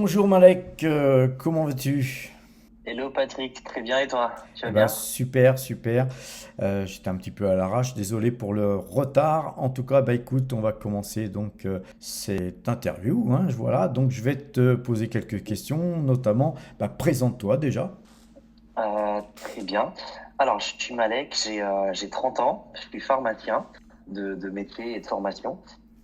Bonjour Malek, comment vas-tu? Hello Patrick, très bien et toi? Tu Eh vas ben bien? super, super. J'étais un petit peu à l'arrache, désolé pour le retard. En tout cas, bah écoute, on va commencer donc cette interview, hein, voilà. Donc je vais te poser quelques questions, notamment, bah, présente-toi déjà. Très bien. Alors, je suis Malek, j'ai 30 ans, je suis pharmacien de métier et de formation.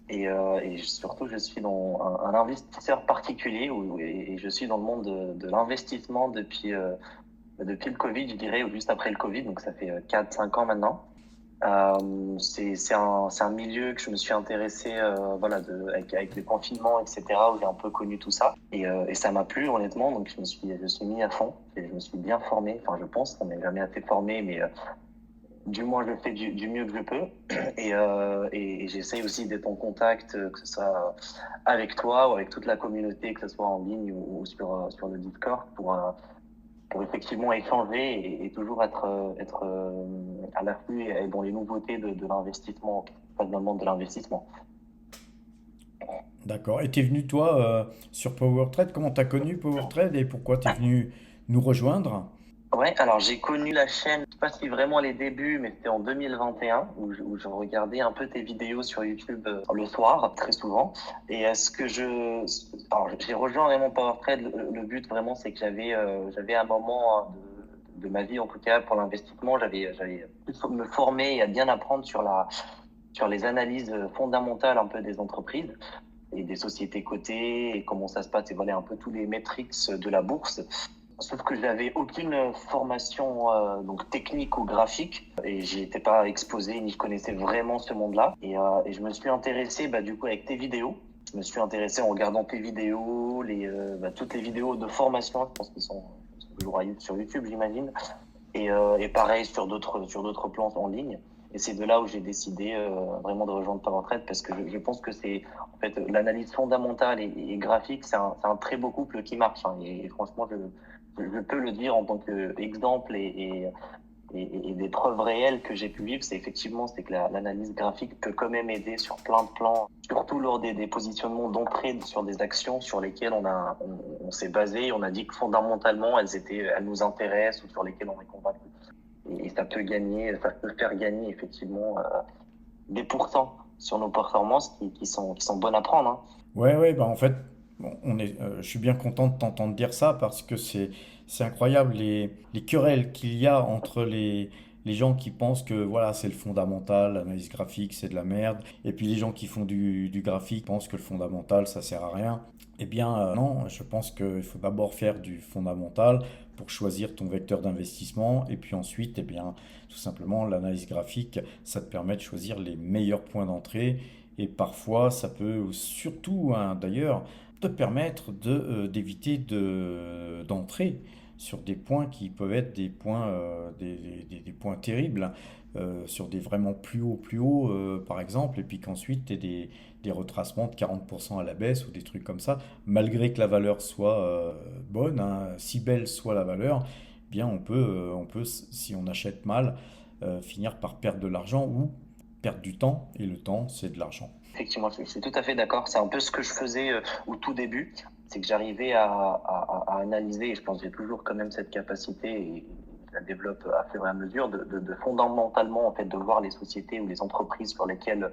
Et surtout, je suis dans un investisseur particulier et je suis dans le monde de l'investissement depuis le Covid, je dirais, ou juste après le Covid, donc ça fait 4-5 ans maintenant. C'est un milieu que je me suis intéressé voilà avec les confinements etc., où j'ai un peu connu tout ça et ça m'a plu honnêtement, donc je me suis mis à fond et je me suis bien formé, enfin je pense qu'on n'est jamais assez formé, mais du moins je fais du mieux que je peux et j'essaye aussi d'être en contact, que ce soit avec toi ou avec toute la communauté, que ce soit en ligne ou sur le Discord pour effectivement échanger et toujours être à l'affût et dans les nouveautés de l'investissement, pas dans le monde de l'investissement. D'accord. Et t'es venu toi sur PowerTrade, comment t'as connu PowerTrade et pourquoi t'es venu nous rejoindre? Ouais, alors j'ai connu la chaîne, je sais pas si vraiment les débuts, mais c'était en 2021 où je regardais un peu tes vidéos sur YouTube le soir, très souvent. Et est-ce que alors j'ai rejoint vraiment PowerTrade. Le but vraiment, c'est que j'avais un moment de ma vie en tout cas pour l'investissement, j'avais pu me former et à bien apprendre sur les analyses fondamentales un peu des entreprises et des sociétés cotées et comment ça se passe et voilà un peu tous les metrics de la bourse. Sauf que je n'avais aucune formation donc technique ou graphique et j'y étais pas exposé ni je connaissais vraiment ce monde-là. Et je me suis intéressé du coup avec tes vidéos. Je me suis intéressé en regardant tes vidéos, toutes les vidéos de formation, je pense qu'ils sont toujours sur YouTube, j'imagine. Et pareil sur d'autres plans en ligne. Et c'est de là où j'ai décidé vraiment de rejoindre PowerTrade parce que je pense que c'est en fait l'analyse fondamentale et graphique, c'est un très beau couple qui marche, hein. Et franchement, je peux le dire en tant qu'exemple et des preuves réelles que j'ai pu vivre, c'est que l'analyse graphique peut quand même aider sur plein de plans, surtout lors des positionnements d'entrée sur des actions sur lesquelles on s'est basé, on a dit que fondamentalement elles nous intéressent ou sur lesquelles on est convaincu. Et ça peut faire gagner effectivement des pourcents sur nos performances qui sont bonnes à prendre, hein. Ouais, ouais, bah en fait, bon, je suis bien content de t'entendre dire ça parce que c'est incroyable les querelles qu'il y a entre les gens qui pensent que voilà, c'est le fondamental, l'analyse graphique, c'est de la merde, et puis les gens qui font du graphique pensent que le fondamental, ça sert à rien. Eh bien, non, je pense qu'il faut d'abord faire du fondamental pour choisir ton vecteur d'investissement, et puis ensuite, eh bien, tout simplement, l'analyse graphique, ça te permet de choisir les meilleurs points d'entrée et parfois, ça peut surtout, hein, d'ailleurs, te permettre d'éviter d'entrer sur des points qui peuvent être des points, des points terribles, hein, sur des vraiment plus hauts, par exemple, et puis qu'ensuite tu aies des retracements de 40% à la baisse ou des trucs comme ça, malgré que la valeur soit bonne, hein, si belle soit la valeur, eh bien on peut, si on achète mal, finir par perdre de l'argent ou perdre du temps, et le temps, c'est de l'argent. Effectivement, je suis tout à fait d'accord. C'est un peu ce que je faisais au tout début, c'est que j'arrivais à analyser, et je pense que j'ai toujours quand même cette capacité, et je la développe à fur et à mesure, de fondamentalement en fait de voir les sociétés ou les entreprises sur lesquelles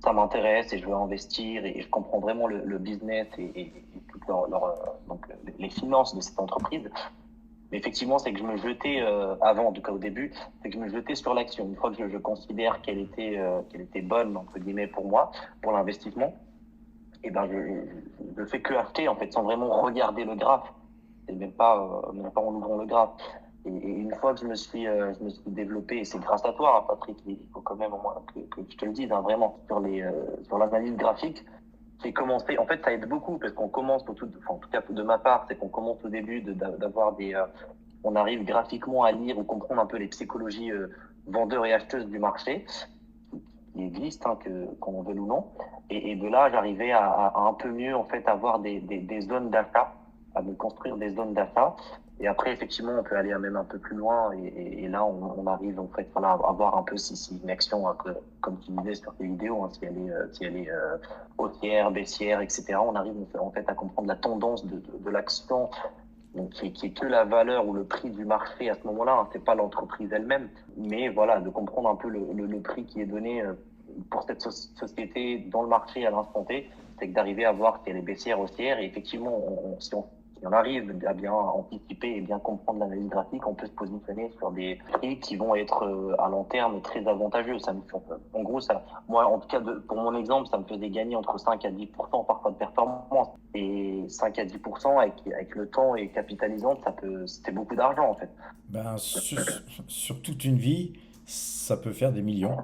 ça m'intéresse et je veux investir et je comprends vraiment le business et toutes donc les finances de cette entreprise. Mais effectivement, c'est que je me jetais avant, en tout cas au début, c'est que je me jetais sur l'action. Une fois que je considère qu'elle était bonne entre guillemets pour moi, pour l'investissement, et ben je fais que acheter en fait sans vraiment regarder le graphe. Et même pas en ouvrant le graphe. Et une fois que je me suis développé, et c'est grâce à toi, hein, Patrick, il faut quand même au moins que je te le dise, hein, vraiment, sur l'analyse graphique, j'ai commencé, en fait, ça aide beaucoup parce qu'on commence enfin, en tout cas de ma part, c'est qu'on commence au début d'avoir on arrive graphiquement à lire ou comprendre un peu les psychologies vendeurs et acheteuses du marché qui existent, hein, qu'on en veuille ou non. Et de là, j'arrivais à un peu mieux en fait avoir des zones d'achat, à me construire des zones d'achat Et après, effectivement, on peut aller même un peu plus loin et là, on arrive en fait voilà, à voir un peu si une action, un peu, comme tu disais sur tes vidéos, hein, si elle est haussière, baissière, etc. On arrive en fait à comprendre la tendance de l'action, donc qui est que la valeur ou le prix du marché à ce moment-là, hein, c'est pas l'entreprise elle-même, mais voilà, de comprendre un peu le prix qui est donné pour cette société dans le marché à l'instant T, c'est que d'arriver à voir si elle est baissière, haussière, et effectivement, si on arrive à bien anticiper et bien comprendre l'analyse graphique, on peut se positionner sur des prix qui vont être à long terme très avantageux. Ça me fait, en gros, ça, moi, en tout cas, pour mon exemple, ça me faisait gagner entre 5 à 10% parfois de performance. Et 5 à 10% avec le temps et capitalisant, c'était beaucoup d'argent en fait. Ben, sur toute une vie, ça peut faire des millions.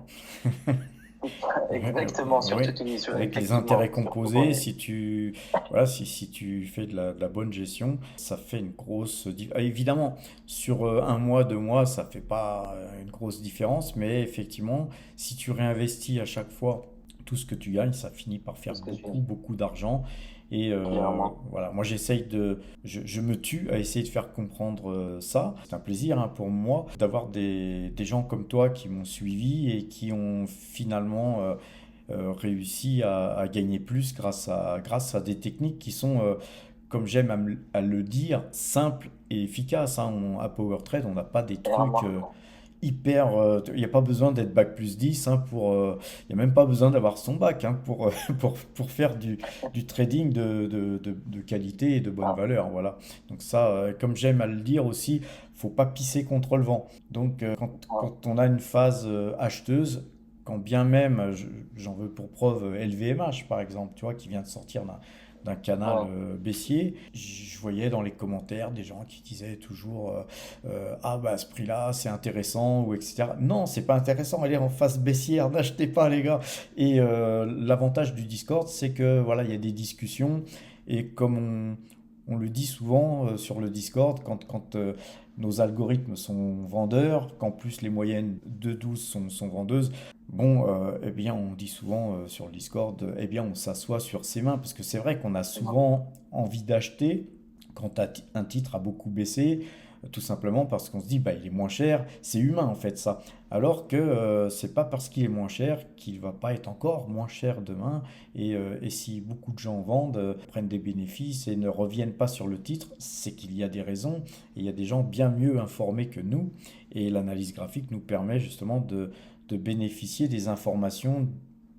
Exactement, sur Oui, toute une mission, avec les intérêts effectivement. Surtout quand composés, si tu, voilà, si tu fais de la bonne gestion, ça fait une grosse différence. Évidemment, sur un mois, 2 mois, ça fait pas une grosse différence, mais effectivement, si tu réinvestis à chaque fois tout ce que tu gagnes, ça finit par faire ce que tu beaucoup, beaucoup d'argent. Et clairement. voilà, moi je me tue à essayer de faire comprendre ça. C'est un plaisir hein, pour moi d'avoir des gens comme toi qui m'ont suivi et qui ont finalement réussi à gagner plus grâce à des techniques qui sont, comme j'aime à le dire, simples et efficaces. Hein. À PowerTrade, on n'a pas des trucs Clairement. hyper. Il n'y a pas besoin d'être bac plus 10 hein, pour. Il n'y a même pas besoin d'avoir son bac hein, pour faire du trading de qualité et de bonne Ah, valeur. Voilà. Donc, ça, comme j'aime à le dire aussi, faut pas pisser contre le vent. Donc, ah, quand on a une phase acheteuse, quand bien même, j'en veux pour preuve LVMH par exemple, tu vois, qui vient de sortir d'un canal ouais. baissier, je voyais dans les commentaires des gens qui disaient toujours ah bah à ce prix-là c'est intéressant ou etc. Non, c'est pas intéressant, elle est en phase baissière, n'achetez pas les gars. Et l'avantage du Discord, c'est que voilà, il y a des discussions et comme on le dit souvent sur le Discord, quand nos algorithmes sont vendeurs, qu'en plus les moyennes de 12 sont vendeuses, bon, eh bien, on dit souvent sur le Discord, eh bien, on s'assoit sur ses mains, parce que c'est vrai qu'on a souvent envie d'acheter quand un titre a beaucoup baissé, tout simplement parce qu'on se dit, bah, il est moins cher, c'est humain en fait ça. Alors que c'est pas parce qu'il est moins cher qu'il va pas être encore moins cher demain. Et si beaucoup de gens vendent, prennent des bénéfices et ne reviennent pas sur le titre, c'est qu'il y a des raisons et il y a des gens bien mieux informés que nous. Et l'analyse graphique nous permet justement de bénéficier des informations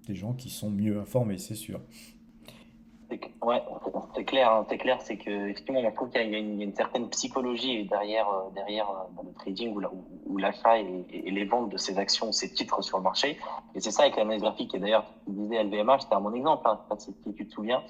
des gens qui sont mieux informés, c'est sûr. Ouais, c'est clair, hein, c'est clair, c'est que effectivement, on trouve qu'il y a une certaine psychologie derrière le trading ou l'achat et les ventes de ces actions, ces titres sur le marché. Et c'est ça avec l'analyse graphique. Et d'ailleurs, tu disais LVMH, c'était un bon exemple, hein, je sais pas si tu te souviens.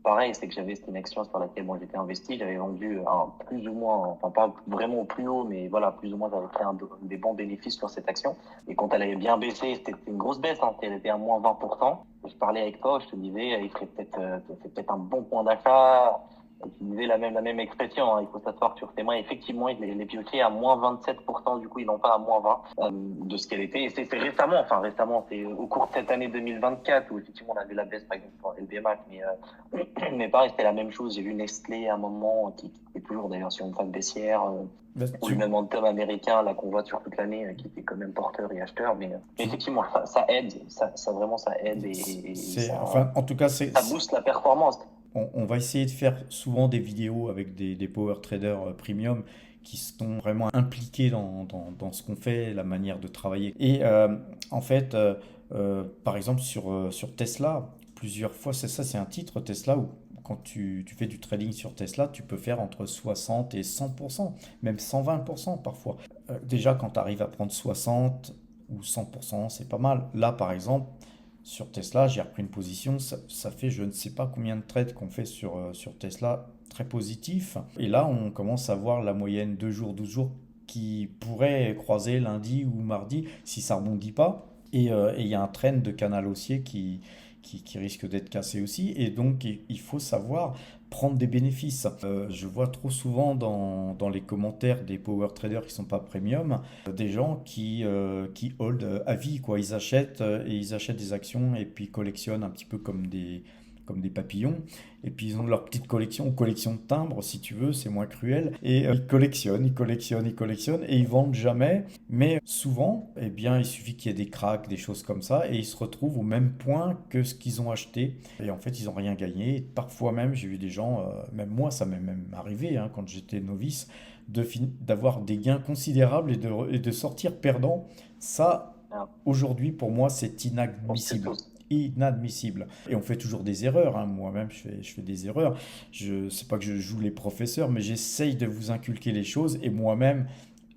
Pareil, c'est que j'avais c'était une action sur laquelle moi j'étais investi, j'avais vendu un plus ou moins, enfin pas vraiment au plus haut, mais voilà, plus ou moins j'avais fait des bons bénéfices sur cette action. Et quand elle avait bien baissé, c'était une grosse baisse, hein, elle était à moins 20%. Je parlais avec toi, je te disais, il ferait c'est peut-être un bon point d'achat. Et tu disais la même expression, hein, il faut s'asseoir sur ses mains. Effectivement, il les pioché à moins 27%, du coup, ils n'ont pas à moins 20 de ce qu'elle était. Et c'est récemment, enfin récemment, c'est au cours de cette année 2024 où effectivement on a vu la baisse, par exemple, pour LVMH, mais pareil, c'était la même chose. J'ai vu Nestlé à un moment, qui est toujours d'ailleurs sur une phase baissière, Bah, ou le tu, momentum américain, là, qu'on voit sur toute l'année, qui était quand même porteur et acheteur. Mais tu, effectivement, ça aide, ça vraiment, ça aide et enfin, en tout cas, ça booste la performance. on va essayer de faire souvent des vidéos avec des power traders premium qui sont vraiment impliqués dans ce qu'on fait, la manière de travailler. Et en fait, par exemple, sur Tesla, plusieurs fois, c'est ça, c'est un titre Tesla où quand tu fais du trading sur Tesla, tu peux faire entre 60 et 100%, même 120% parfois. Déjà, quand tu arrives à prendre 60 ou 100%, c'est pas mal. Là, par exemple, sur Tesla, j'ai repris une position, ça fait je ne sais pas combien de trades qu'on fait sur Tesla, très positif. Et là, on commence à voir la moyenne 2 jours, 12 jours qui pourrait croiser lundi ou mardi si ça rebondit pas. Et il y a un trend de canal haussier qui risque d'être cassé aussi. Et donc, il faut savoir prendre des bénéfices. Je vois trop souvent dans les commentaires des power traders qui sont pas premium, des gens qui hold à vie, quoi. Ils achètent et ils achètent des actions et puis collectionnent un petit peu comme comme des papillons. Et puis ils ont leur petite collection de timbres, si tu veux, c'est moins cruel. Et ils collectionnent, et ils vendent jamais. Mais souvent, eh bien, il suffit qu'il y ait des cracks, des choses comme ça, et ils se retrouvent au même point que ce qu'ils ont acheté. Et en fait, ils n'ont rien gagné. Et parfois même, j'ai vu des gens, même moi, ça m'est même arrivé hein, quand j'étais novice, d'avoir des gains considérables et de sortir perdant. Ça, Ah, aujourd'hui, pour moi, c'est on se fait inadmissible. tous. Inadmissible. Et on fait toujours des erreurs, hein. Moi-même, je fais des erreurs. Je sais pas que je joue les professeurs, mais j'essaye de vous inculquer les choses. Et moi-même,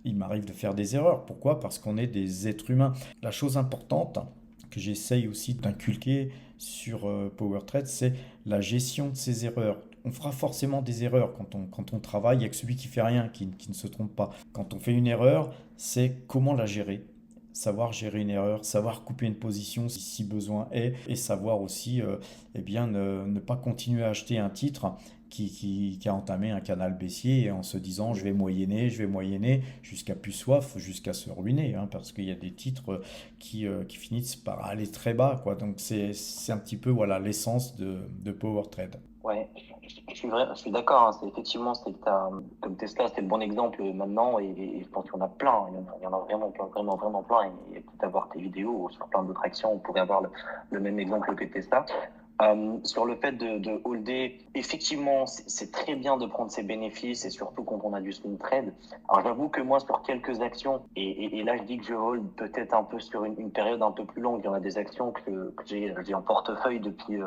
il m'arrive de faire des erreurs. Pourquoi? Parce qu'on est des êtres humains. La chose importante que j'essaye aussi d'inculquer sur PowerTrade, c'est la gestion de ces erreurs. On fera forcément des erreurs quand on travaille. Il n'y a que celui qui fait rien qui ne se trompe pas. Quand on fait une erreur, c'est comment la gérer. Savoir gérer une erreur, savoir couper une position si besoin est, et savoir aussi eh bien, ne pas continuer à acheter un titre qui a entamé un canal baissier en se disant je vais moyenner jusqu'à plus soif, jusqu'à se ruiner, hein, parce qu'il y a des titres qui finissent par aller très bas, quoi. Donc c'est un petit peu voilà l'essence de Power Trade. Ouais, je suis d'accord. Hein, c'est effectivement, comme Tesla, c'est le bon exemple maintenant, et je pense qu'il y en a plein. Il y en a vraiment plein, vraiment, vraiment plein. Et peut-être avoir tes vidéos sur plein d'autres actions, on pourrait avoir le même exemple que Tesla. Sur le fait de holder, effectivement, c'est très bien de prendre ses bénéfices, et surtout quand on a du swing trade. Alors j'avoue que moi, sur quelques actions, et là je dis que je hold peut-être un peu sur une période un peu plus longue. Il y en a des actions que j'ai en portefeuille depuis,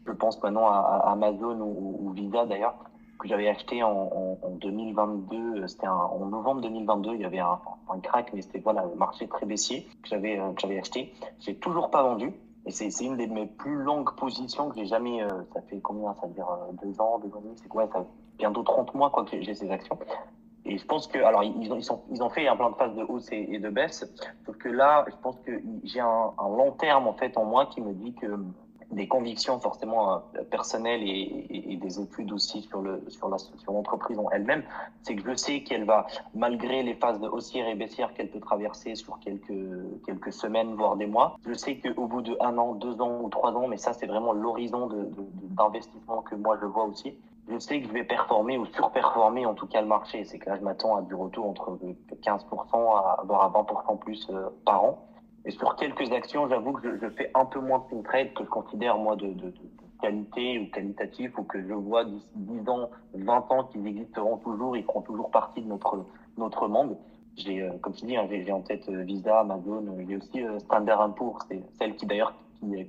je pense maintenant à Amazon ou Visa d'ailleurs, que j'avais acheté en 2022. C'était en novembre 2022. Il y avait un crack, mais c'était voilà, le marché très baissier que j'avais acheté. J'ai toujours pas vendu. Et c'est une de mes plus longues positions que j'ai jamais. Ça fait combien? Ça veut dire 2 ans et demi. C'est quoi? Ça fait bientôt 30 mois quoi que j'ai ces actions. Et je pense que, alors, ils ont fait un plein de phases de hausse et de baisse. Sauf que là, je pense que j'ai un long terme, en fait, en moi qui me dit que des convictions forcément personnelles et des études aussi sur l'entreprise en elle-même, c'est que je sais qu'elle va, malgré les phases de haussière et baissière qu'elle peut traverser sur quelques semaines, voire des mois, je sais qu'au bout de 1 an, 2 ans ou 3 ans, mais ça, c'est vraiment l'horizon d'investissement que moi je vois aussi, je sais que je vais performer ou surperformer en tout cas le marché. C'est que là, je m'attends à du retour entre 15% voire à 20% plus par an. Et sur quelques actions, j'avoue que je fais un peu moins de swing trade que je considère moi de qualité ou qualitatif, ou que je vois d'ici 10 ans, 20 ans qu'ils existeront toujours, ils feront toujours partie de notre monde. Comme je dis, hein, j'ai en tête Visa, Amazon, j'ai aussi Standard & Poor's, c'est celle qui d'ailleurs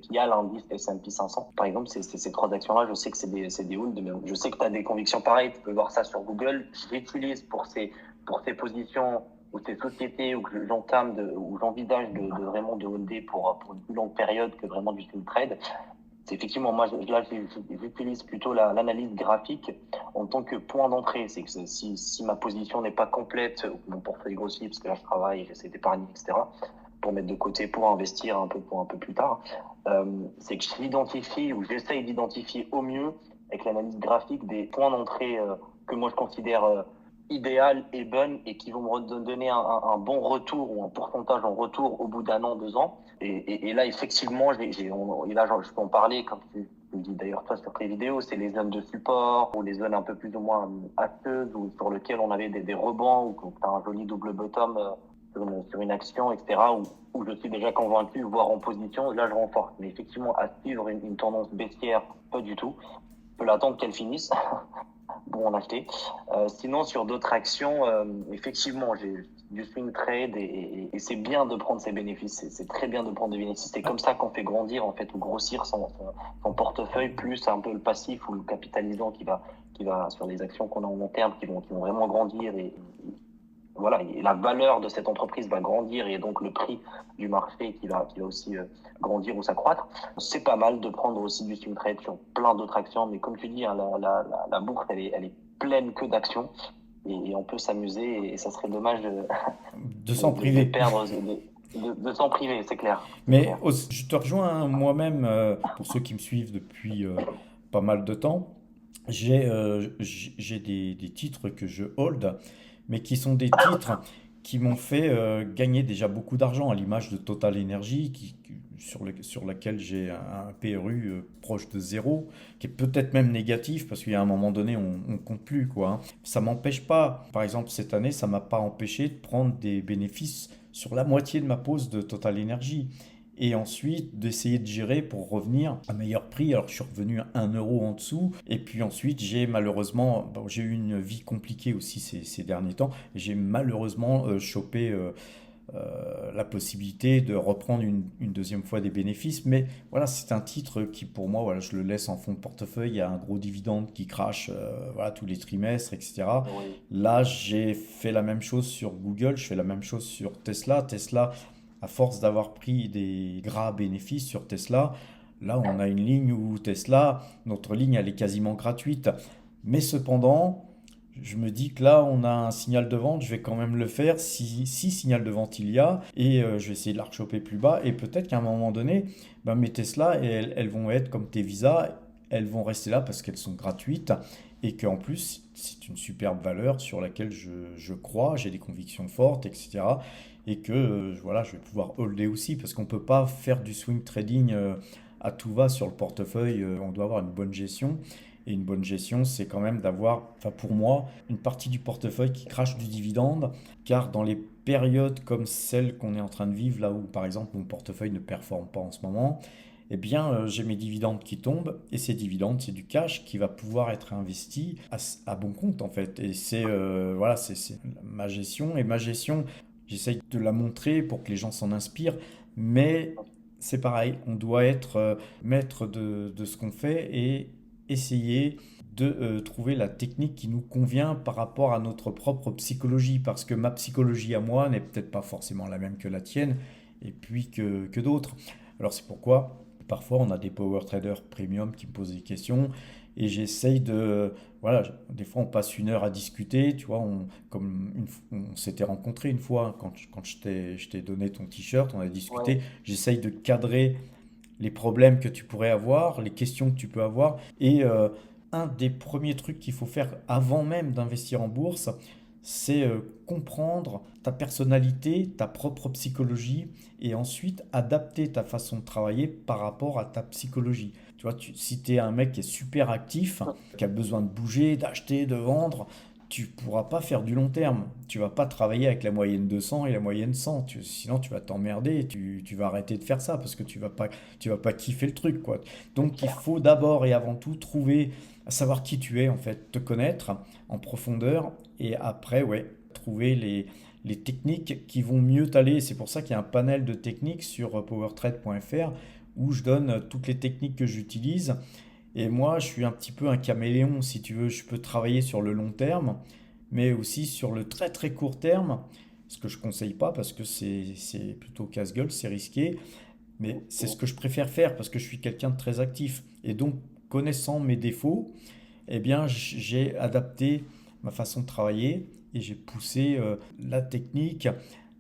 qui a l'indice S&P 500. Par exemple, ces trois actions-là, je sais que c'est des holds, mais je sais que tu as des convictions pareilles, tu peux voir ça sur Google. Je l'utilise pour ces positions ou ces sociétés où où j'envisage de vraiment de holder pour une plus longue période que vraiment du swing trade. C'est effectivement, moi, là, j'utilise plutôt l'analyse graphique en tant que point d'entrée. C'est que si ma position n'est pas complète, ou que mon portefeuille grossit, parce que là, je travaille, j'essaie d'épargner, etc., pour mettre de côté, pour investir pour un peu plus tard, c'est que j'identifie ou j'essaye d'identifier au mieux, avec l'analyse graphique, des points d'entrée que moi, je considère idéales et bonnes, et qui vont me donner un bon retour ou un pourcentage en retour au bout d'1 an, 2 ans. Et là, effectivement, et là, je peux en parler, comme tu le dis d'ailleurs toi sur tes vidéos, c'est les zones de support ou les zones un peu plus ou moins hâteuses, ou sur lesquelles on avait des rebonds, ou quand tu as un joli double bottom sur une action, etc., où je suis déjà convaincu, voire en position, là, je renforce. Mais effectivement, à suivre une tendance baissière, pas du tout. Je peux l'attendre qu'elle finisse pour en acheter. Sinon, sur d'autres actions, effectivement, j'ai du swing trade, et c'est bien de prendre ses bénéfices. C'est très bien de prendre des bénéfices. C'est comme ça qu'on fait grandir, en fait, ou grossir son portefeuille, plus un peu le passif ou le capitalisant qui va sur les actions qu'on a en long terme, qui vont vraiment grandir, voilà, et la valeur de cette entreprise va grandir, et donc le prix du marché qui va aussi grandir ou s'accroître. C'est pas mal de prendre aussi du swing trade sur plein d'autres actions, mais comme tu dis, hein, la bourse, elle est pleine que d'actions, et on peut s'amuser, et ça serait dommage De s'en de priver. perdre, de s'en priver, c'est clair, c'est Mais clair. je te rejoins hein, moi-même, pour ceux qui me suivent depuis pas mal de temps, j'ai des titres que je hold, mais qui sont des titres qui m'ont fait gagner déjà beaucoup d'argent, à l'image de Total Energy, sur laquelle j'ai un PRU proche de zéro, qui est peut-être même négatif, parce qu'il y a un moment donné, on ne compte plus, quoi, hein. Ça m'empêche pas, par exemple, cette année, ça m'a pas empêché de prendre des bénéfices sur la moitié de ma pause de Total Energy. Et ensuite d'essayer de gérer pour revenir à meilleur prix. Alors je suis revenu à 1 euro en dessous. Et puis ensuite j'ai malheureusement, bon, j'ai eu une vie compliquée aussi ces derniers temps. J'ai malheureusement chopé la possibilité de reprendre une deuxième fois des bénéfices. Mais voilà, c'est un titre qui pour moi, voilà, je le laisse en fond de portefeuille. Il y a un gros dividende qui crache voilà, tous les trimestres, etc. Oui. Là, j'ai fait la même chose sur Google, je fais la même chose sur Tesla. Tesla, à force d'avoir pris des gras bénéfices sur Tesla, là, on a une ligne où Tesla, notre ligne, elle est quasiment gratuite. Mais cependant, je me dis que là, on a un signal de vente, je vais quand même le faire si signal de vente il y a, et je vais essayer de la rechoper plus bas. Et peut-être qu'à un moment donné, ben, mes Tesla, elles vont être comme tes Visa, elles vont rester là parce qu'elles sont gratuites, et qu'en plus, c'est une superbe valeur sur laquelle je crois, j'ai des convictions fortes, etc. Et que voilà, je vais pouvoir holder aussi, parce qu'on ne peut pas faire du swing trading à tout va sur le portefeuille, on doit avoir une bonne gestion. Et une bonne gestion, c'est quand même d'avoir, enfin pour moi, une partie du portefeuille qui crache du dividende, car dans les périodes comme celle qu'on est en train de vivre, là où par exemple mon portefeuille ne performe pas en ce moment, eh bien j'ai mes dividendes qui tombent, et ces dividendes, c'est du cash qui va pouvoir être investi à bon compte en fait. Et c'est voilà, c'est ma gestion, et ma gestion, j'essaye de la montrer pour que les gens s'en inspirent, mais c'est pareil, on doit être maître de ce qu'on fait et essayer de trouver la technique qui nous convient par rapport à notre propre psychologie, parce que ma psychologie à moi n'est peut-être pas forcément la même que la tienne, et puis que d'autres. Alors c'est pourquoi parfois on a des power traders premium qui me posent des questions, et j'essaye de... Voilà, des fois on passe 1 heure à discuter, tu vois, on s'était rencontré une fois, hein, quand je t'ai donné ton t-shirt, on a Ouais. discuté, j'essaye de cadrer les problèmes que tu pourrais avoir, les questions que tu peux avoir. Et un des premiers trucs qu'il faut faire avant même d'investir en bourse, c'est comprendre ta personnalité, ta propre psychologie, et ensuite adapter ta façon de travailler par rapport à ta psychologie. Tu vois, si tu es un mec qui est super actif, qui a besoin de bouger, d'acheter, de vendre, tu pourras pas faire du long terme. Tu vas pas travailler avec la moyenne 200 et la moyenne 100. Sinon, tu vas t'emmerder. Tu vas arrêter de faire ça parce que tu vas pas kiffer le truc, quoi. C'est Donc, il clair. faut d'abord et avant tout trouver, à savoir qui tu es, en fait, te connaître en profondeur, et après, ouais, trouver les techniques qui vont mieux t'aller. C'est pour ça qu'il y a un panel de techniques sur powertrade.fr où je donne toutes les techniques que j'utilise. Et moi, je suis un petit peu un caméléon, si tu veux. Je peux travailler sur le long terme, mais aussi sur le très très court terme, ce que je conseille pas parce que c'est plutôt casse-gueule, c'est risqué. Mais c'est ce que je préfère faire parce que je suis quelqu'un de très actif. Et donc, connaissant mes défauts, eh bien, j'ai adapté ma façon de travailler, et j'ai poussé la technique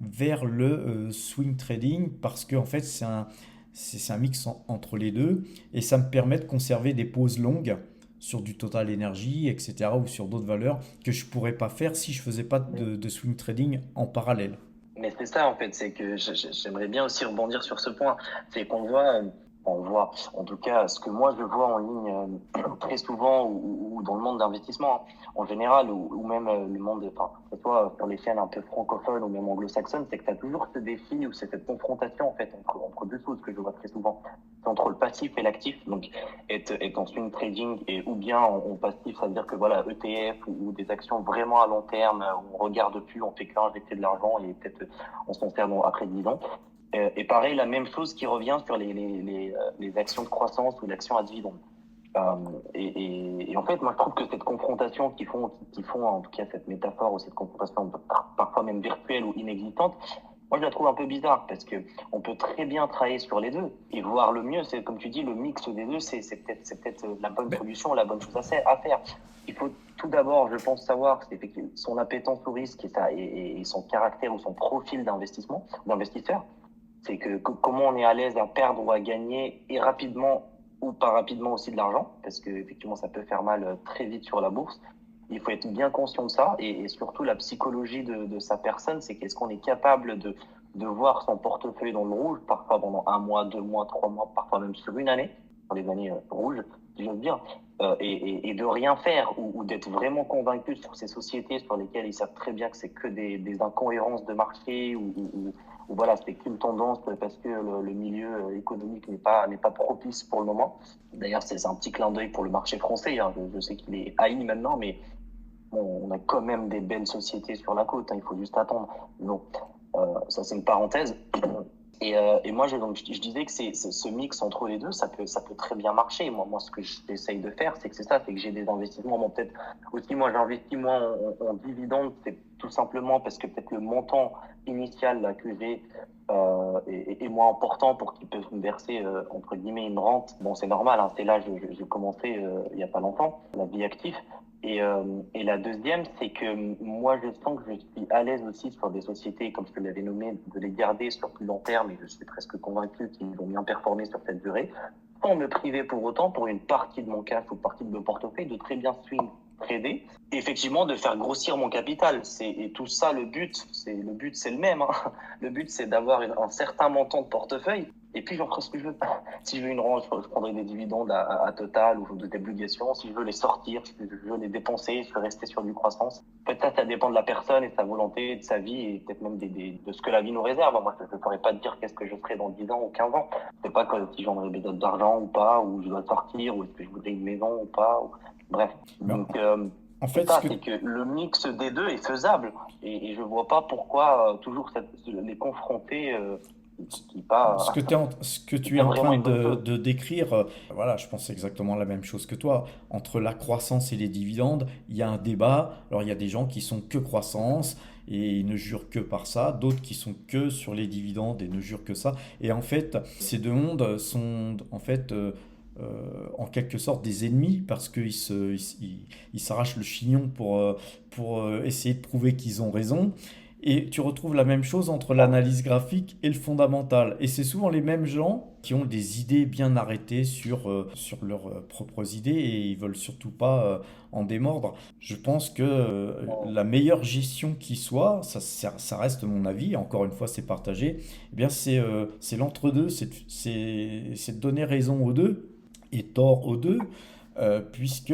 vers le swing trading, parce que en fait, c'est un mix entre les deux, et ça me permet de conserver des pauses longues sur du Total Energy, etc., ou sur d'autres valeurs que je pourrais pas faire si je faisais pas de swing trading en parallèle. Mais c'est ça en fait, c'est que j'aimerais bien aussi rebondir sur ce point. C'est qu'on voit, en tout cas, ce que moi je vois en ligne très souvent ou dans le monde d'investissement en général, ou même le monde, enfin, que ce soit sur les chaînes un peu francophones ou même anglo-saxonnes, c'est que tu as toujours ce défi ou c'est cette confrontation en fait entre deux choses que je vois très souvent. C'est entre le passif et l'actif. Donc, être en swing trading et ou bien en passif, ça veut dire que voilà, ETF ou des actions vraiment à long terme, où on regarde plus, on fait qu'injecter de l'argent et peut-être on s'en sert après 10 ans. Et pareil, la même chose qui revient sur les actions de croissance ou l'action à dividende. Euh, et en fait, moi, je trouve que cette confrontation qui font en tout cas cette métaphore ou cette confrontation parfois même virtuelle ou inexistante, moi, je la trouve un peu bizarre parce que on peut très bien travailler sur les deux et voir le mieux. C'est comme tu dis, le mix des deux, c'est peut-être la bonne Ben, solution, la bonne chose à faire. Il faut tout d'abord, je pense, savoir c'est effectivement son appétence au risque et son caractère ou son profil d'investisseur. C'est que comment on est à l'aise à perdre ou à gagner et rapidement ou pas rapidement aussi de l'argent, parce que effectivement ça peut faire mal très vite sur la bourse. Il faut être bien conscient de ça et surtout la psychologie de sa personne, c'est qu'est-ce qu'on est capable de voir son portefeuille dans le rouge, parfois pendant 1 mois, 2 mois, 3 mois, parfois même sur une année, dans les années rouges, si j'ose dire, et de rien faire ou d'être vraiment convaincu sur ces sociétés sur lesquelles ils savent très bien que c'est que des incohérences de marché ou voilà, c'est qu'une tendance parce que le milieu économique n'est pas propice pour le moment. D'ailleurs, c'est un petit clin d'œil pour le marché français. Hein. Je sais qu'il est haï maintenant, mais bon, on a quand même des belles sociétés sur la côte. Hein, il faut juste attendre. Donc, ça, c'est une parenthèse. Et moi, donc, je disais que c'est ce mix entre les deux, ça peut très bien marcher. Moi, ce que j'essaye de faire, c'est que j'ai des investissements. Bon, peut-être aussi, moi, j'investis moins en dividendes. C'est tout simplement parce que peut-être le montant initial là, que j'ai est moins important pour qu'ils peuvent me verser, entre guillemets, une rente. Bon, c'est normal, hein, c'est là, j'ai commencé il n'y a pas longtemps, la vie active. Et la deuxième, c'est que moi, je sens que je suis à l'aise aussi sur des sociétés, comme je te l'avais nommé, de les garder sur plus long terme, et je suis presque convaincu qu'ils vont bien performer sur cette durée, sans me priver pour autant, pour une partie de mon cash ou partie de mon portefeuille, de très bien swing trader, et effectivement de faire grossir mon capital. Et tout ça, le but, c'est le même. Hein. Le but, c'est d'avoir un certain montant de portefeuille. Et puis, j'en ferai ce que je veux. Si je veux une range, je prendrai des dividendes à Total ou des obligations. Si je veux les sortir, si je veux les dépenser, je veux rester sur du croissance. Peut-être ça dépend de la personne et de sa volonté, de sa vie et peut-être même de ce que la vie nous réserve. Moi, je ne pourrais pas te dire qu'est-ce que je ferai dans 10 ans ou 15 ans. Je sais pas si j'en aurai besoin d'argent ou pas, ou je dois sortir, ou est-ce que je voudrais une maison ou pas. Bref. Mais Donc, en c'est fait, ce ça, que, c'est que le mix des deux est faisable. Et je vois pas pourquoi toujours les confronter qui n'est Ce pas, que, ce que qui est tu es pas en train vraiment une bonne chose. de décrire, voilà, je pense exactement la même chose que toi. Entre la croissance et les dividendes, il y a un débat. Alors, il y a des gens qui sont que croissance et ils ne jurent que par ça, d'autres qui sont que sur les dividendes et ne jurent que ça. Et en fait, ces deux mondes sont en fait en quelque sorte des ennemis parce ils s'arrachent le chignon pour essayer de prouver qu'ils ont raison. Et tu retrouves la même chose entre l'analyse graphique et le fondamental. Et c'est souvent les mêmes gens qui ont des idées bien arrêtées sur leurs propres idées et ils veulent surtout pas en démordre. Je pense que la meilleure gestion qui soit, ça reste mon avis, encore une fois c'est partagé, eh bien c'est l'entre-deux, c'est de donner raison aux deux et tort aux deux, puisque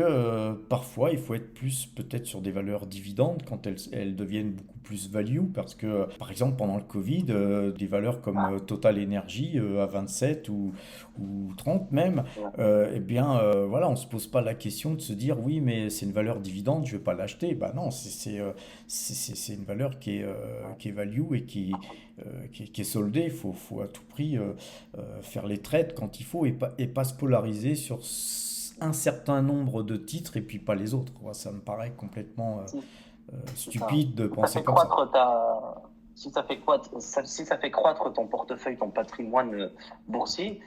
parfois il faut être plus peut-être sur des valeurs dividendes quand elles deviennent beaucoup plus value, parce que par exemple pendant le Covid, des valeurs comme Total Energy à 27 ou 30 même, Ouais. eh bien voilà, on ne se pose pas la question de se dire oui mais c'est une valeur dividende, je ne vais pas l'acheter. Bah non, c'est une valeur qui est value et qui est soldée. Faut à tout prix faire les trades quand il faut et pas se polariser sur un certain nombre de titres et puis pas les autres, quoi. Ça me paraît complètement Si, c'est ça. stupide de Si ça penser fait comme ça. croître si ça fait croître ton portefeuille, ton patrimoine boursier,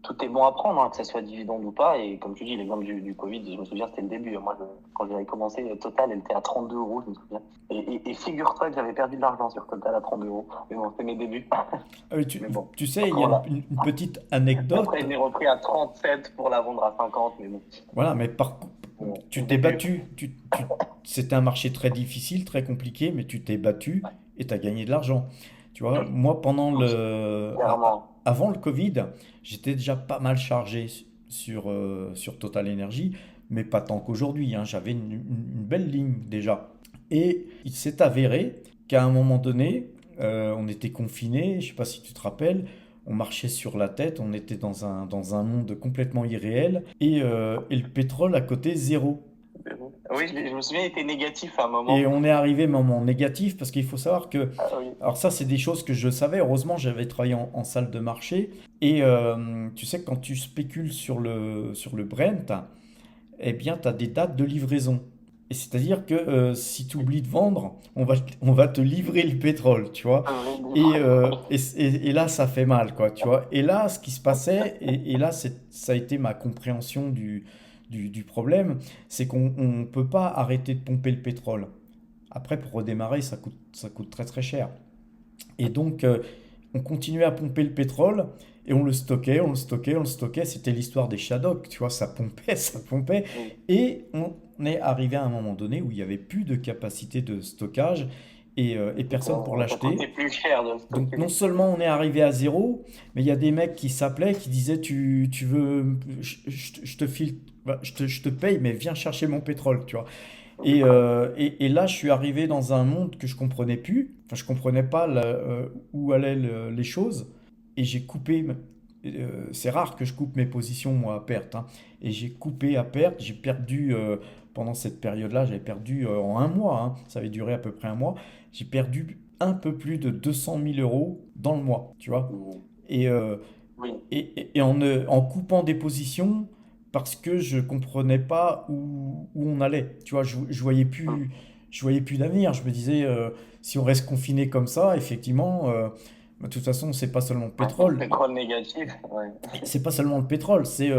tout est bon à prendre, hein, que ce soit dividende ou pas. Et comme tu dis, l'exemple du Covid, je me souviens, c'était le début. Moi, quand j'avais commencé, Total, elle était à 32 euros, je me souviens. Et figure-toi que j'avais perdu de l'argent sur Total à 32 euros. Mais bon, c'était mes débuts. Ah oui, Mais bon, tu sais, il y a voilà. une petite Après, anecdote. je l'ai repris à 37 pour la vendre à 50. Mais bon, Voilà, mais bon, tu le t'es début. battu. C'était un marché très difficile, très compliqué, mais tu t'es battu Ouais, et tu as gagné de l'argent. Tu vois, moi, clairement. avant le Covid, j'étais déjà pas mal chargé sur Total Energy, mais pas tant qu'aujourd'hui, hein. J'avais une belle ligne déjà. Et il s'est avéré qu'à un moment donné, on était confinés, je sais pas si tu te rappelles, on marchait sur la tête, on était dans un monde complètement irréel, et le pétrole à côté zéro. Oui, je me souviens, il était négatif à un Et moment. on est arrivé même en négatif parce qu'il faut savoir que, Ah oui. alors ça c'est des choses que je savais, heureusement j'avais travaillé en salle de marché, et tu sais que quand tu spécules sur le Brent, eh bien tu as des dates de livraison. Et c'est-à-dire que si tu oublies de vendre, on va te livrer le pétrole, tu vois. Ah oui, Et, livre. euh, et là, ça fait mal, quoi, tu vois. Et là, ce qui se passait, et là, ça a été ma compréhension du problème, c'est qu'on ne peut pas arrêter de pomper le pétrole. Après, pour redémarrer, ça coûte très très cher. Et donc, on continuait à pomper le pétrole et on le stockait, on le stockait, on le stockait. C'était l'histoire des Shadocks, tu vois, ça pompait, ça pompait. Oui. Et on est arrivé à un moment donné où il n'y avait plus de capacité de stockage et personne pour Ça coûtait l'acheter. plus cher de Donc stocker. non seulement on est arrivé à zéro, mais il y a des mecs qui s'appelaient, qui disaient tu veux, je te file, bah, je te paye, mais viens chercher mon pétrole, tu vois. Et là, je suis arrivé dans un monde que je comprenais plus. Enfin, je comprenais pas où allaient les choses. Et j'ai coupé. C'est rare que je coupe mes positions, moi, à perte, hein. Et j'ai coupé à perte. J'ai perdu, pendant cette période-là, j'avais perdu en un mois, hein, ça avait duré à peu près un mois. J'ai perdu un peu plus de 200 000 € dans le mois, tu vois. Et, euh, Oui, et en coupant des positions parce que je comprenais pas où on allait. Tu vois, je voyais plus d'avenir. Je me disais, si on reste confiné comme ça, effectivement, de toute façon, c'est pas seulement le ouais, pétrole. pétrole négatif, ouais. C'est pas seulement le pétrole, c'est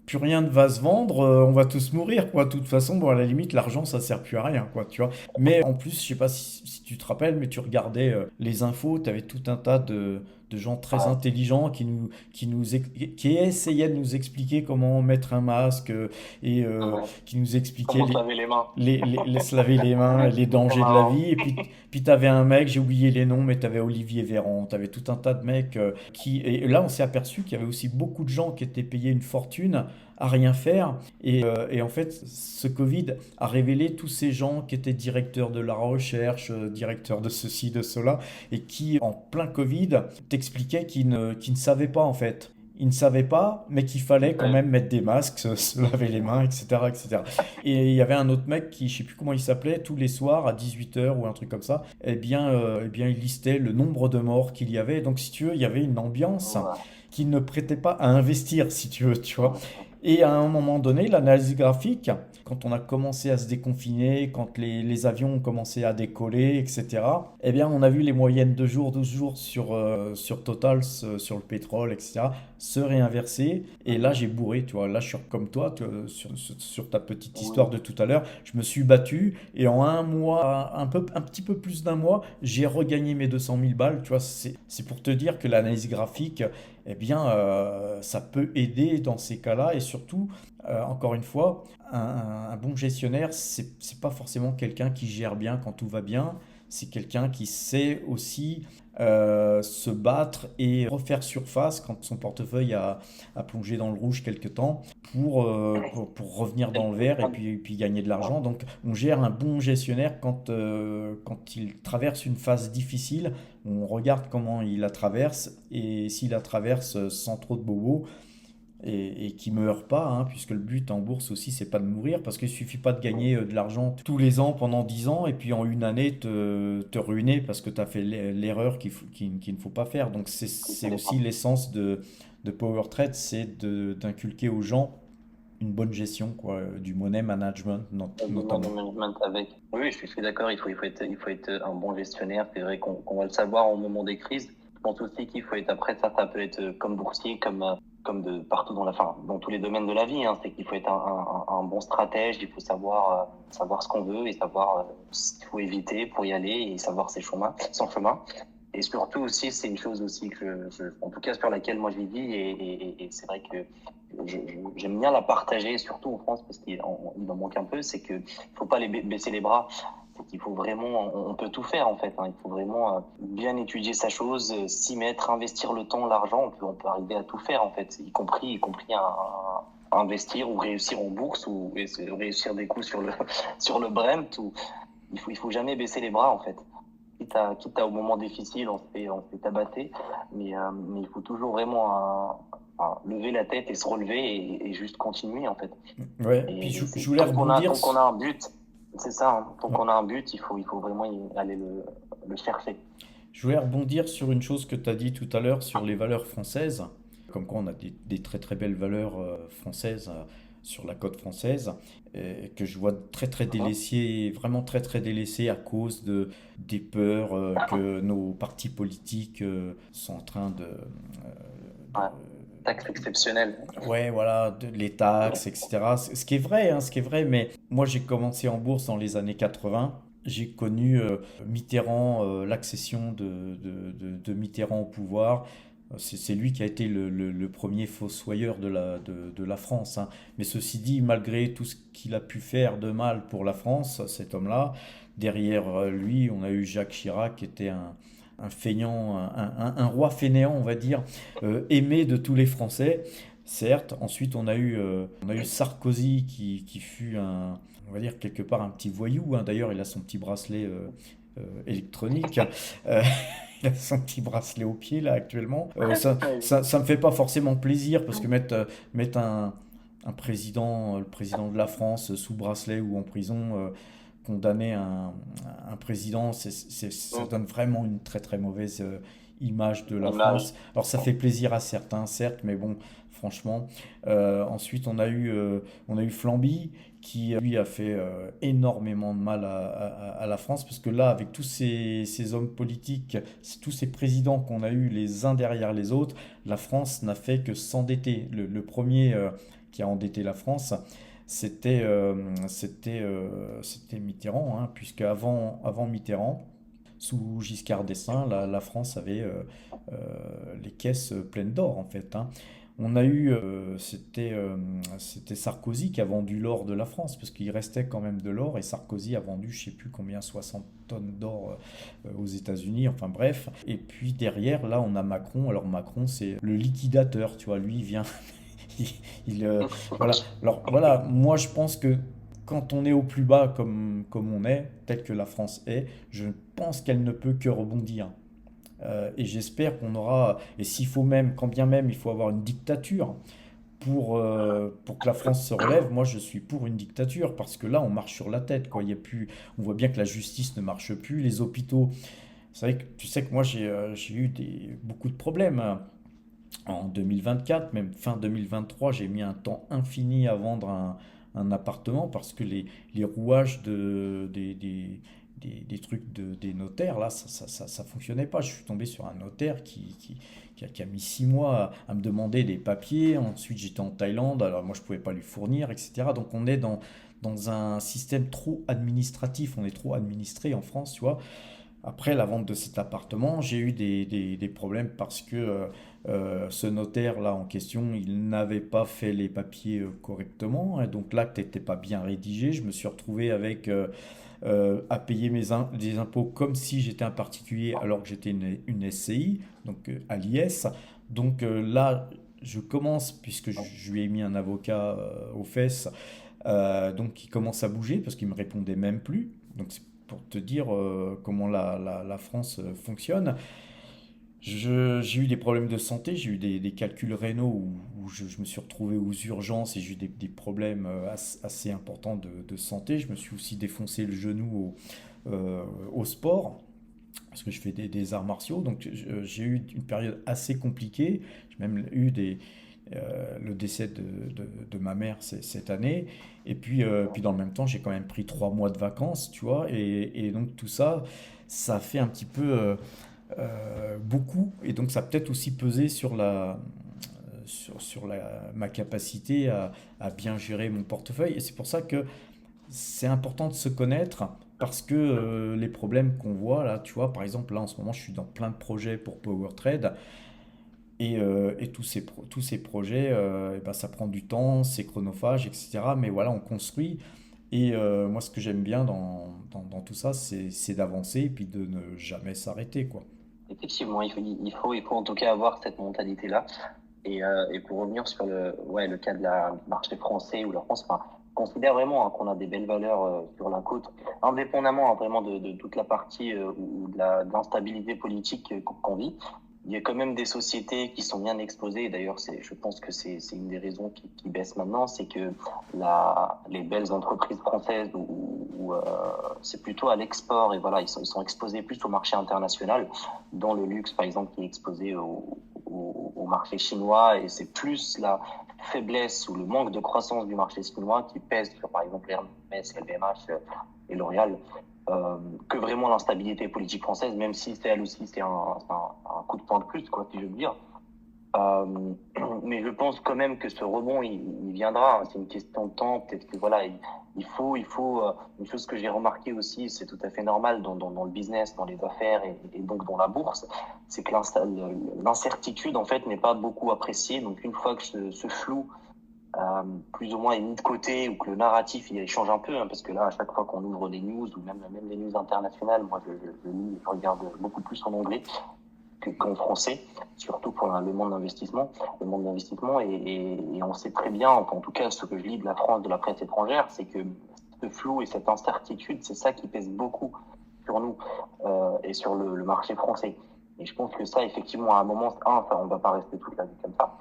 plus rien ne va se vendre, on va tous mourir, quoi. De toute façon, bon, à la limite, l'argent, ça sert plus à rien, quoi, tu vois. Mais en plus, je sais pas si tu te rappelles, mais tu regardais les infos, tu avais tout un tas de gens très Ouais, intelligents qui essayaient de nous expliquer comment mettre un masque et ouais. qui nous expliquaient Comment se laver les mains? se laver les mains et les C'est dangers de la marrant. vie. Puis tu avais un mec, j'ai oublié les noms, mais tu avais Olivier Véran, tu avais tout un tas de mecs qui. Et là, on s'est aperçu qu'il y avait aussi beaucoup de gens qui étaient payés une fortune à rien faire. Et en fait, ce Covid a révélé tous ces gens qui étaient directeurs de la recherche, directeurs de ceci, de cela, et qui, en plein Covid, t'expliquaient qu'ils ne savaient pas en fait. Ils ne savaient pas, mais qu'il fallait quand Ouais. même mettre des masques, se laver les mains, etc., etc. Et il y avait un autre mec qui, je sais plus comment il s'appelait, tous les soirs à 18 h ou un truc comme ça, eh bien, il listait le nombre de morts qu'il y avait. Donc, si tu veux, il y avait une ambiance Ouais. qui ne prêtait pas à investir, si tu veux, tu vois. Ouais. Et à un moment donné, l'analyse graphique, quand on a commencé à se déconfiner, quand les avions ont commencé à décoller, etc., eh bien, on a vu les moyennes de jours, 12 jours sur Total, sur le pétrole, etc., se réinverser. Et là, j'ai bourré, tu vois. Là, je suis comme toi, sur ta petite histoire Oui. de tout à l'heure. Je me suis battu et en un mois, un petit peu plus d'un mois, j'ai regagné mes 200 000 balles. Tu vois, c'est pour te dire que l'analyse graphique, eh bien, ça peut aider dans ces cas-là. Et surtout, encore une fois, un bon gestionnaire, c'est pas forcément quelqu'un qui gère bien quand tout va bien. C'est quelqu'un qui sait aussi se battre et refaire surface quand son portefeuille a plongé dans le rouge quelque temps pour revenir dans le vert puis gagner de l'argent. Donc on gère un bon gestionnaire quand il traverse une phase difficile, on regarde comment il la traverse et s'il la traverse sans trop de bobos, et qui meurt pas, hein, puisque le but en bourse aussi, c'est pas de mourir, parce qu'il suffit pas de gagner de l'argent tous les ans pendant 10 ans, et puis en une année te ruiner parce que tu as fait l'erreur qu'il ne faut pas faire. Donc Il c'est fallait aussi pas. l'essence de Power Trade, c'est d'inculquer aux gens une bonne gestion, quoi, du money management Du money notamment. management avec. Oui, je suis d'accord, il faut être un bon gestionnaire. C'est vrai qu'on va le savoir au moment des crises. Je pense aussi qu'il faut être, après ça, ça peut être comme boursier, comme de partout dans enfin, dans tous les domaines de la vie, hein. C'est qu'il faut être un bon stratège, il faut savoir ce qu'on veut et savoir ce qu'il faut éviter pour y aller et savoir son chemin. Et surtout aussi, c'est une chose aussi en tout cas sur laquelle moi j'ai dit et c'est vrai que j'aime bien la partager, surtout en France, parce il en manque un peu, c'est que faut pas baisser les bras. C'est qu'il faut vraiment, on peut tout faire en fait, hein. Il faut vraiment bien étudier sa chose, s'y mettre, investir le temps, l'argent. On peut arriver à tout faire en fait, y compris à investir ou réussir en bourse ou réussir des coups sur le sur le Brent. Ou il faut jamais baisser les bras en fait. Quitte à au moment difficile, on se fait tabasser, mais il faut toujours vraiment lever la tête et se relever et juste continuer en fait. Ouais, puis Et je voulais rebondir. tant qu'on a un but, c'est ça, hein, tant Ouais. qu'on a un but, il faut vraiment aller le chercher. Je voulais rebondir sur une chose que tu as dit tout à l'heure sur les valeurs françaises. Comme quoi, on a des très très belles valeurs françaises sur la côte française, que je vois très très Mhm. délaissées, vraiment très très délaissées à cause des peurs que nos partis politiques sont en train Ouais. Taxe exceptionnelle. ouais, voilà, les taxes, etc. Ce qui est vrai, hein, ce qui est vrai, mais moi j'ai commencé en bourse dans les années 80. J'ai connu Mitterrand, l'accession de Mitterrand au pouvoir. C'est lui qui a été le premier fossoyeur de la France, hein. Mais ceci dit, malgré tout ce qu'il a pu faire de mal pour la France, cet homme-là, derrière lui, on a eu Jacques Chirac qui était un feignant, un roi fainéant, on va dire, aimé de tous les Français, certes. Ensuite, on a eu Sarkozy qui fut on va dire quelque part un petit voyou, hein. D'ailleurs, il a son petit bracelet électronique. Euh, il a son petit bracelet au pied là actuellement. Ça me fait pas forcément plaisir parce que mettre un président, le président de la France sous bracelet ou en prison, condamner un président, ça donne vraiment une très très mauvaise image de la Image. France. Alors ça fait plaisir à certains, certes, mais bon, franchement. Ensuite, on a eu Flamby qui, lui, a fait énormément de mal à la France, parce que là, avec tous ces hommes politiques, tous ces présidents qu'on a eus les uns derrière les autres, la France n'a fait que s'endetter. Le premier qui a endetté la France, c'était Mitterrand, hein, puisque avant Mitterrand, sous Giscard d'Estaing, la France avait les caisses pleines d'or en fait, hein. On a eu, c'était Sarkozy qui a vendu l'or de la France, parce qu'il restait quand même de l'or, et Sarkozy a vendu, je sais plus combien, 60 tonnes d'or aux États-Unis, enfin bref. Et puis derrière, là, on a Macron. Alors Macron, c'est le liquidateur, tu vois, lui, il vient, il, voilà. Alors voilà, moi je pense que quand on est au plus bas comme on est, tel que la France est, je pense qu'elle ne peut que rebondir. Et j'espère qu'on aura, et s'il faut même, quand bien même il faut avoir une dictature pour que la France se relève, moi je suis pour une dictature, parce que là on marche sur la tête, quoi. Il y a plus, on voit bien que la justice ne marche plus, les hôpitaux. C'est vrai que tu sais que moi j'ai eu beaucoup de problèmes, hein. En 2024, même fin 2023, j'ai mis un temps infini à vendre un appartement, parce que les rouages des trucs des notaires, là, ça fonctionnait pas. Je suis tombé sur un notaire qui a mis 6 mois à me demander des papiers. Ensuite, j'étais en Thaïlande, alors moi, je pouvais pas lui fournir, etc. Donc, on est dans un système trop administratif, on est trop administré en France, tu vois. Après la vente de cet appartement, j'ai eu des problèmes, parce que ce notaire-là en question, il n'avait pas fait les papiers correctement, et donc l'acte n'était pas bien rédigé. Je me suis retrouvé avec à payer des impôts comme si j'étais un particulier, alors que j'étais une SCI, donc à l'IS. Donc là, je commence, puisque je lui ai mis un avocat aux fesses, donc il commence à bouger, parce qu'il me répondait même plus. Donc c'est pour te dire comment la France fonctionne. J'ai eu des problèmes de santé, j'ai eu des calculs rénaux où je me suis retrouvé aux urgences, et j'ai eu des problèmes assez importants de santé. Je me suis aussi défoncé le genou au sport, parce que je fais des arts martiaux. Donc j'ai eu une période assez compliquée. J'ai même eu le décès de ma mère cette année. Et puis dans le même temps, j'ai quand même pris 3 mois de vacances, tu vois. Et donc tout ça, ça a fait un petit peu beaucoup. Et donc ça a peut-être aussi pesé sur ma capacité à bien gérer mon portefeuille. Et c'est pour ça que c'est important de se connaître, parce que les problèmes qu'on voit là, tu vois, par exemple, là en ce moment, je suis dans plein de projets pour PowerTrade, et tous ces projets, eh ben, ça prend du temps, c'est chronophage, etc. Mais voilà, on construit. Et moi, ce que j'aime bien dans tout ça, c'est d'avancer, et puis de ne jamais s'arrêter, quoi. Effectivement, il faut en tout cas avoir cette mentalité-là. Et pour revenir sur le cas de du marché français ou la France, enfin, je considère vraiment qu'on a des belles valeurs sur la côte, indépendamment, hein, vraiment de toute la partie ou de l'instabilité politique qu'on vit. Il y a quand même des sociétés qui sont bien exposées. Et d'ailleurs, je pense que c'est une des raisons qui baisse maintenant, c'est que les belles entreprises françaises, c'est plutôt à l'export, et voilà, ils sont exposés plus au marché international, dont le luxe, par exemple, qui est exposé au marché chinois, et c'est plus la faiblesse ou le manque de croissance du marché chinois qui pèse sur, par exemple, Hermès, LVMH et L'Oréal, que vraiment l'instabilité politique française, même si c'est elle aussi, c'est un coup de poing de plus, quoi, si je veux dire. Euh, mais je pense quand même que ce rebond, il viendra, hein. C'est une question de temps. Peut-être que voilà, une chose que j'ai remarqué aussi, c'est tout à fait normal dans le business, dans les affaires et donc dans la bourse, c'est que l'incertitude en fait n'est pas beaucoup appréciée. Donc une fois que ce flou plus ou moins est mis de côté ou que le narratif il change un peu, hein, parce que là à chaque fois qu'on ouvre des news ou même les news internationales, moi je lis, je regarde beaucoup plus en anglais qu'en français, surtout pour le monde d'investissement, et on sait très bien, enfin, en tout cas ce que je lis de la France, de la presse étrangère, c'est que ce flou et cette incertitude, c'est ça qui pèse beaucoup sur nous et sur le marché français. Et je pense que ça, effectivement, à un moment, ça, on va pas rester toute la vie comme ça.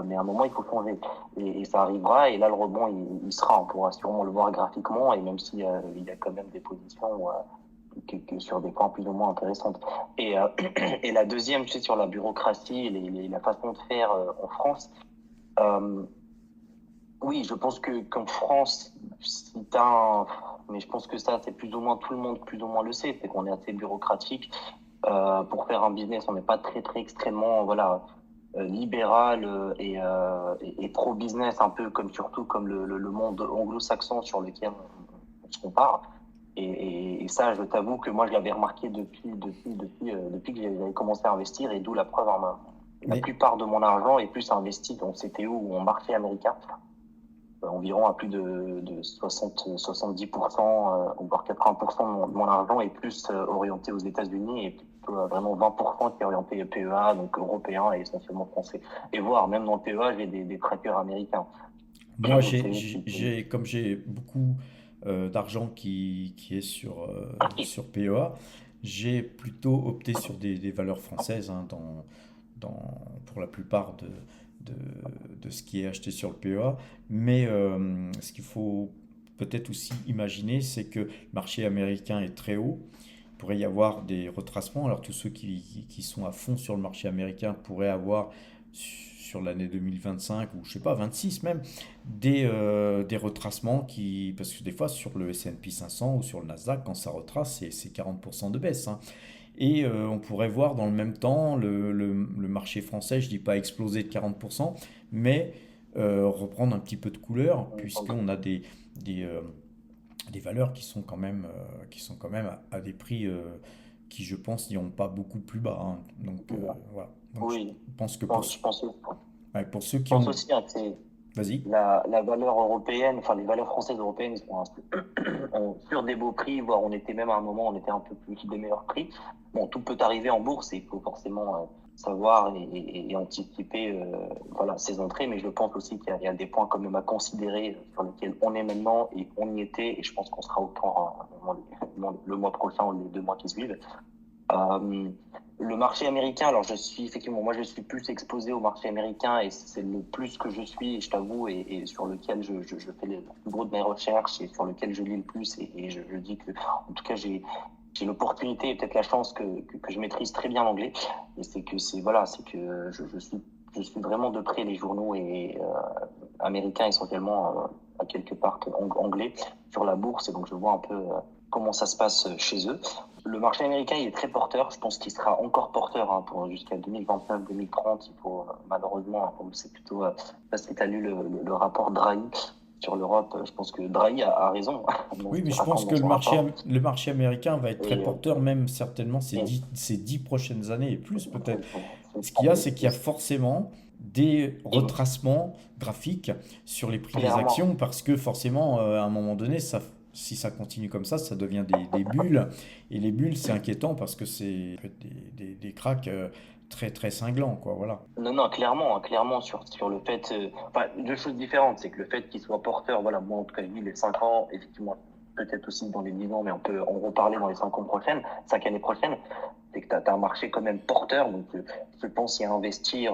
Mais à un moment, il faut changer. Et ça arrivera, et là, le rebond, il sera. On pourra sûrement le voir graphiquement, et même si il y a quand même des positions que sur des points plus ou moins intéressants. Et, et la deuxième, tu sais, sur la bureaucratie et la façon de faire en France, euh, oui, je pense que qu'en France, si t'as un... Mais je pense que ça, c'est plus ou moins tout le monde, plus ou moins le sait, c'est qu'on est assez bureaucratique. Pour faire un business, on n'est pas très extrêmement, voilà, libéral et pro-business, un peu comme surtout comme le monde anglo-saxon sur lequel on se compare. Et ça, je t'avoue que moi, je l'avais remarqué depuis que j'avais commencé à investir, et d'où la preuve, hein, la Mais plupart de mon argent est plus investi dans CTO ou en marché américain, environ à plus de 70%, voire 80% de mon argent est plus orienté aux États-Unis, et plutôt vraiment 20% qui est orienté PEA, donc européen et essentiellement français. Et voire même dans le PEA, j'ai des trackers américains. moi, C'est eux qui- comme j'ai beaucoup d'argent qui est sur PEA, j'ai plutôt opté sur des valeurs françaises, hein, pour la plupart de, de ce qui est acheté sur le PEA. Mais ce qu'il faut peut-être aussi imaginer, c'est que le marché américain est très haut. Il pourrait y avoir des retracements. Alors tous ceux qui sont à fond sur le marché américain pourraient avoir sur l'année 2025 ou je sais pas 26 même des retracements parce que des fois sur le S&P 500 ou sur le Nasdaq quand ça retrace c'est 40% de baisse, hein. Et on pourrait voir dans le même temps le marché français, je dis pas exploser de 40%, mais reprendre un petit peu de couleur puisqu'on a des, euh, des valeurs qui sont quand même à des prix qui, je pense, n'iront pas beaucoup plus bas, hein. Donc voilà. Donc je Oui, pense que je pense, ouais, pour ceux je qui pense ont... aussi, hein, que c'est Vas-y. la valeur européenne, enfin les valeurs françaises européennes sont sur des beaux prix, voire on était même à un moment, on était un peu plus des meilleurs prix. Bon, tout peut arriver en bourse, et il faut forcément savoir et anticiper voilà, ses entrées, mais je pense aussi qu'il y a des points quand même à considérer sur lesquels on est maintenant et on y était, et je pense qu'on sera autant le mois prochain ou les 2 mois qui suivent. Euh, le marché américain, alors je suis effectivement, moi je suis plus exposé au marché américain, et c'est le plus que je suis, je t'avoue, et sur lequel je fais le plus gros de mes recherches et sur lequel je lis le plus, et je dis que, en tout cas, j'ai l'opportunité et peut-être la chance que je maîtrise très bien l'anglais, et voilà, c'est que je suis vraiment de près les journaux et américains essentiellement, à quelque part anglais sur la bourse, et donc je vois un peu comment ça se passe chez eux. Le marché américain, il est très porteur. Je pense qu'il sera encore porteur, hein, pour jusqu'à 2029-2030. Il faut malheureusement, hein, c'est plutôt, parce que tu as lu le rapport Draghi sur l'Europe. Je pense que Draghi a raison dans ce Oui, mais qu'il je pense raconte que dans son rapport. le marché américain va être très Et, porteur, même certainement et ces 10 prochaines années et plus peut-être. Ce qu'il y a, c'est qu'il y a c'est- forcément des et retracements graphiques sur les prix des actions clairement, parce que forcément, à un moment donné, si ça continue comme ça devient des bulles. Et les bulles, c'est inquiétant parce que c'est peut être des cracks très cinglants, quoi. Voilà. non, non, clairement, hein, clairement sur le fait, enfin, deux choses différentes, c'est que le fait qu'il soit porteur, voilà, moi en tout cas, je dis les 5 ans, effectivement, peut-être aussi dans les 10 ans, mais on peut en reparler dans les 5 ans prochaines, 5 années prochaines, c'est que tu as un marché quand même porteur, donc je pense y investir,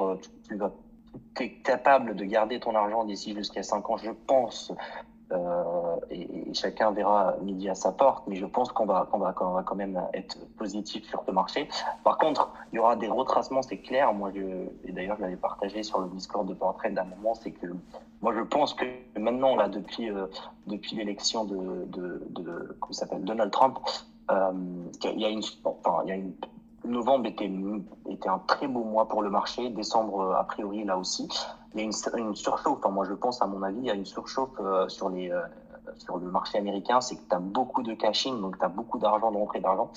tu es capable de garder ton argent d'ici jusqu'à 5 ans, je pense, et chacun verra midi à sa porte, mais je pense qu'on va quand même être positif sur ce marché. Par contre, il y aura des retracements, c'est clair. Et d'ailleurs, je l'avais partagé sur le Discord de Portrait d'un moment, c'est que moi, je pense que maintenant, là, depuis l'élection comment ça s'appelle, Donald Trump, il y a une novembre était un très beau mois pour le marché. Décembre, a priori, là aussi. Il y a une surchauffe. Enfin, moi, je pense, à mon avis, il y a une surchauffe sur le marché américain. C'est que tu as beaucoup de cash-in, donc tu as beaucoup d'argent, de rentrée d'argent.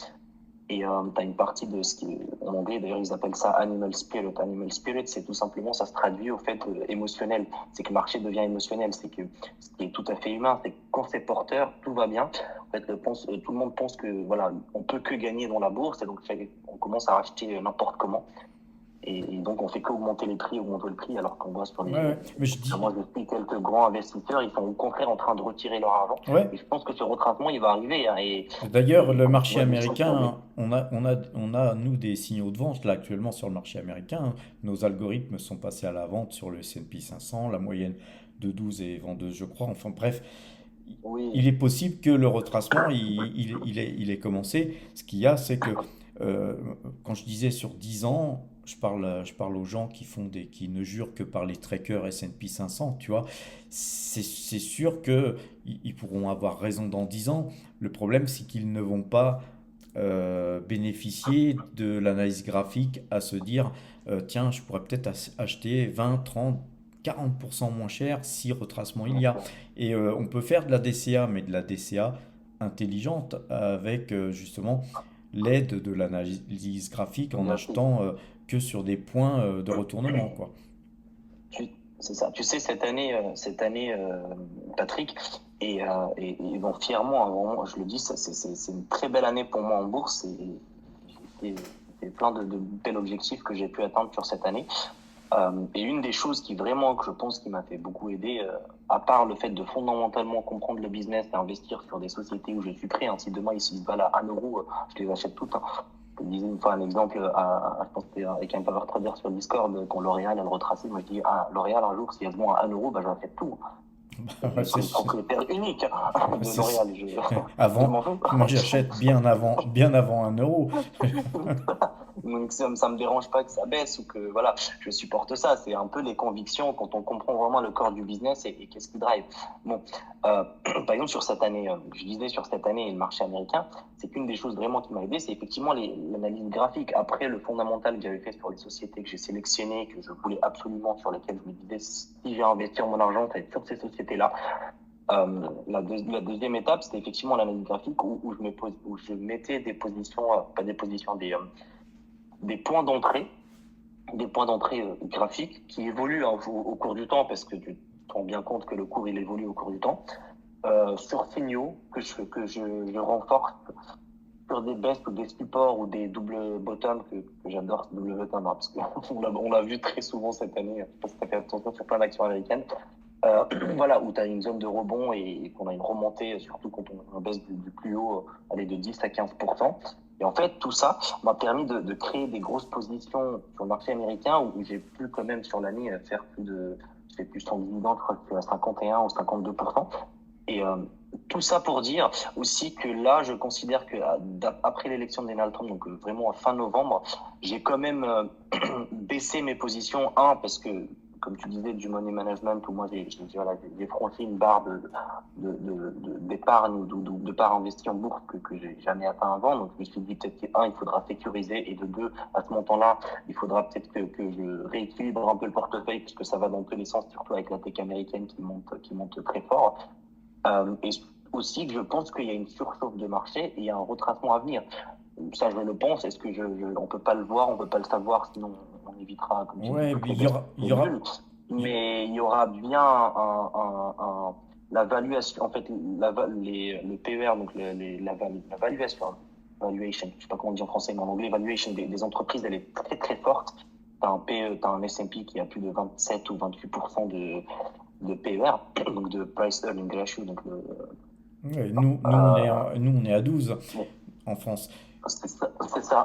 Et tu as une partie de ce qui est, en anglais, d'ailleurs, ils appellent ça animal spirit. Animal spirit, c'est tout simplement, ça se traduit au fait émotionnel. C'est que le marché devient émotionnel. C'est que ce qui est tout à fait humain, c'est que quand c'est porteur, tout va bien. En fait, tout le monde pense que voilà, on peut que gagner dans la bourse, et donc on commence à acheter n'importe comment. Et donc, on fait qu'augmenter les prix, augmenter le prix, alors qu'on voit sur Ouais, les. ouais. Mais je Moi, dis, je suis quelques grands investisseurs, ils sont au contraire en train de retirer leur argent. ouais. Et je pense que ce retracement, il va arriver, hein, D'ailleurs, le quand tu marché vois des choses sur des. américain, nous, des signaux de vente, là, actuellement, sur le marché américain. Nos algorithmes sont passés à la vente sur le S&P 500, la moyenne de 12 est vendeuse, je crois. Enfin, bref, Oui, il est possible que le retracement, il ait commencé. Ce qu'il y a, c'est que, euh, quand je disais sur 10 ans, je parle aux gens qui ne jurent que par les trackers S&P 500, tu vois. C'est sûr que ils pourront avoir raison dans 10 ans. Le problème, c'est qu'ils ne vont pas bénéficier de l'analyse graphique à se dire, tiens, je pourrais peut-être acheter 20, 30, 40% moins cher si retracement il bien y a. sûr. Et on peut faire de la DCA, mais de la DCA intelligente avec justement l'aide de l'analyse graphique en Bien sûr. achetant que sur des points de retournement, quoi. C'est ça. Tu sais, cette année, Patrick, et bon, fièrement, hein, vraiment, je le dis, c'est une très belle année pour moi en bourse, et j'ai plein de bels objectifs que j'ai pu atteindre sur cette année. Et une des choses qui vraiment, que je pense, qui m'a fait beaucoup aider, à part le fait de fondamentalement comprendre le business et investir sur des sociétés où je suis prêt, hein, si demain ils se valent à 1 euro, je les achète toutes, hein. Je te disais une fois un exemple, je pense que c'était avec un power trader sur Discord, quand L'Oréal a le retracé. Moi je dis, ah, L'Oréal, un jour, si elle se vend à 1 euro, bah, j'achète tout. Je C'est serai le propriétaire unique, hein, de c'est- L'Oréal. Je avant, m'en fous. moi j'achète bien avant 1 euro. Donc ça me dérange pas que ça baisse, ou que voilà, je supporte ça. C'est un peu les convictions quand on comprend vraiment le corps du business, et qu'est-ce qui drive. Bon, par exemple sur cette année, je disais sur cette année et le marché américain, c'est qu'une des choses vraiment qui m'a aidé, c'est effectivement l'analyse graphique. Après le fondamental que j'avais fait sur les sociétés que j'ai sélectionnées, que je voulais absolument, sur lesquelles je me disais, si j'ai investir mon argent, ça va être sur ces sociétés-là. La deuxième étape, c'était effectivement l'analyse graphique, où je mettais des positions, pas des positions, des points d'entrée, graphiques qui évoluent, hein, au cours du temps, parce que tu te rends bien compte que le cours il évolue au cours du temps, sur signaux que je renforce, sur des baisses ou des supports ou des double bottom, que j'adore, ce double bottom, hein, parce qu'on on l'a vu très souvent cette année. Je pense que ça fait attention sur plein d'actions américaines. Euh, voilà, où tu as une zone de rebond, et qu'on a une remontée, surtout quand on baisse du plus haut, aller de 10 à 15%. Et en fait, tout ça m'a permis de créer des grosses positions sur le marché américain, où j'ai pu quand même sur l'année faire je fais plus en dividende, je crois que à 51 ou 52%. Et tout ça pour dire aussi que là, je considère que après l'élection de Donald Trump, donc vraiment à fin novembre, j'ai quand même baissé mes positions. Un, parce que, comme tu disais, du money management, où moi voilà, j'ai franchi une barre d'épargne, ou de part investie en bourse, que j'ai jamais atteint avant. Donc je me suis dit, peut-être que, un, il faudra sécuriser, et de deux, à ce montant-là, il faudra peut-être que je rééquilibre un peu le portefeuille, puisque ça va dans tous les sens, surtout avec la tech américaine qui monte très fort. Et aussi que je pense qu'il y a une surchauffe de marché, et il y a un retracement à venir. Ça, je le pense. Est-ce que on peut pas le voir, on peut pas le savoir, sinon on évitera, comme tu dis, Ouais, toutes mais les baisses il des y aura, bulles. Mais il y aura bien la valuation, en fait, le PER, donc la valuation, je sais pas comment on dit en français, mais en anglais, valuation des entreprises, elle est très très forte. T'as un S&P qui a plus de 27 ou 28% de PER, donc de Price Earning Ratio, donc ouais, euh, nous, on est à 12 bon, en France. c'est ça, c'est ça.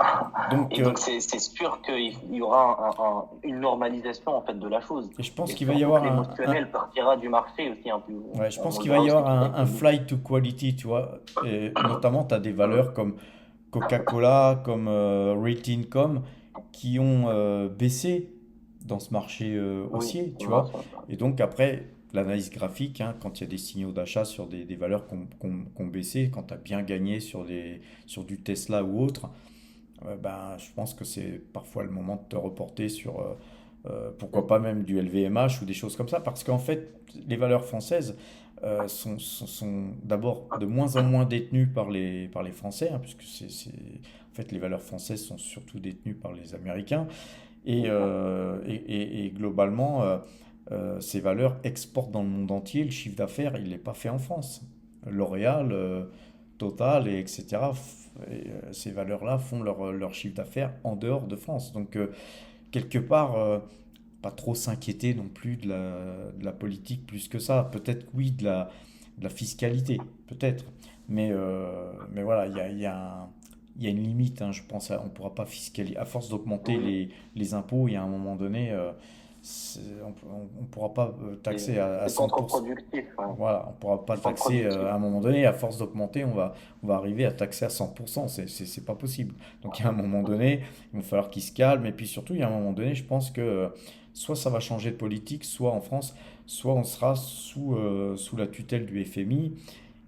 Donc, Et donc c'est sûr qu'il y aura une normalisation en fait de la chose, et je pense et qu'il va y surtout avoir que l'émotionnel partira du marché aussi un peu. ouais, je pense On le qu'il va verra y aussi avoir peut-être avec un les bourses. flight to quality, tu vois. Et notamment, tu as des Hum, valeurs comme Coca-Cola, comme Rate Income, qui ont baissé dans ce marché Oui, haussier, tu non, vois. Et donc après, l'analyse graphique, hein, quand il y a des signaux d'achat sur des valeurs qui ont baissé, quand tu as bien gagné sur du Tesla ou autre, Ben, je pense que c'est parfois le moment de te reporter sur, pourquoi pas même du LVMH ou des choses comme ça, parce qu'en fait, les valeurs françaises sont d'abord de moins en moins détenues par les Français, hein, puisque en fait, les valeurs françaises sont surtout détenues par les Américains, et globalement, ces valeurs exportent dans le monde entier. Le chiffre d'affaires, il n'est pas fait en France. L'Oréal, Total, et etc., ces valeurs-là font leur chiffre d'affaires en dehors de France. Donc, quelque part, pas trop s'inquiéter non plus de la politique plus que ça. Peut-être, oui, de la fiscalité, peut-être. Mais voilà, il y a une limite, hein, je pense. On ne pourra pas fiscaliser. À force d'augmenter Oui, les impôts, il y a un moment donné, on ne pourra pas taxer à c'est 100%. contre-productif. Ouais. Voilà, on ne pourra pas C'est taxer contre-productif. à un moment donné, à force d'augmenter, on va arriver à taxer à 100%, c'est pas possible. Donc il y a un moment donné, il va falloir qu'il se calme, et puis surtout, il y a un moment donné, je pense que soit ça va changer de politique, soit en France, soit on sera sous la tutelle du FMI,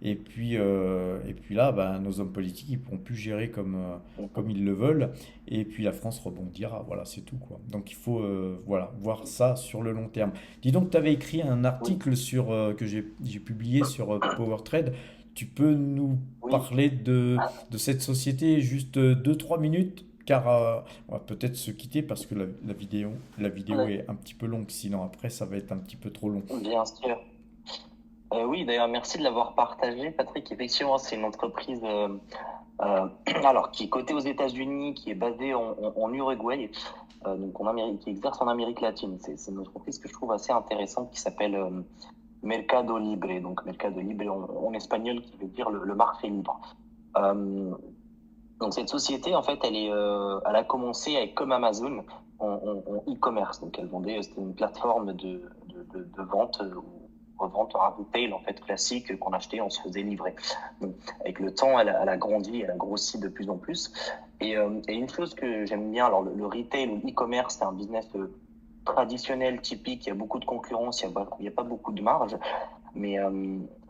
et puis là, ben, nos hommes politiques, ils pourront plus gérer comme ils le veulent, et puis la France rebondira, voilà, c'est tout, quoi. Donc il faut voilà, voir ça sur le long terme. Dis donc, tu avais écrit un Oui, article que j'ai publié sur PowerTrade. Tu peux nous oui. parler de cette société juste deux trois minutes, car on va peut-être se quitter parce que la vidéo Ouais, est un petit peu longue, sinon après ça va être un petit peu trop long. bien sûr. Oui, d'ailleurs, merci de l'avoir partagé, Patrick. Effectivement, c'est une entreprise alors, qui est cotée aux États-Unis, qui est basée en Uruguay, donc en Amérique, qui exerce en Amérique latine. C'est une entreprise que je trouve assez intéressante qui s'appelle Mercado Libre. Donc, Mercado Libre en espagnol, qui veut dire le marché libre. Euh, donc, cette société, en fait, elle a commencé avec, comme Amazon en e-commerce. Donc, elle vendait, c'était une plateforme de vente ou revente en retail, en fait, classique, qu'on achetait, on se faisait livrer. Donc, avec le temps, elle a grandi, elle a grossi de plus en plus. Et une chose que j'aime bien, alors le retail ou l'e-commerce, c'est un business traditionnel, typique, il y a beaucoup de concurrence, il y a pas beaucoup de marge. Mais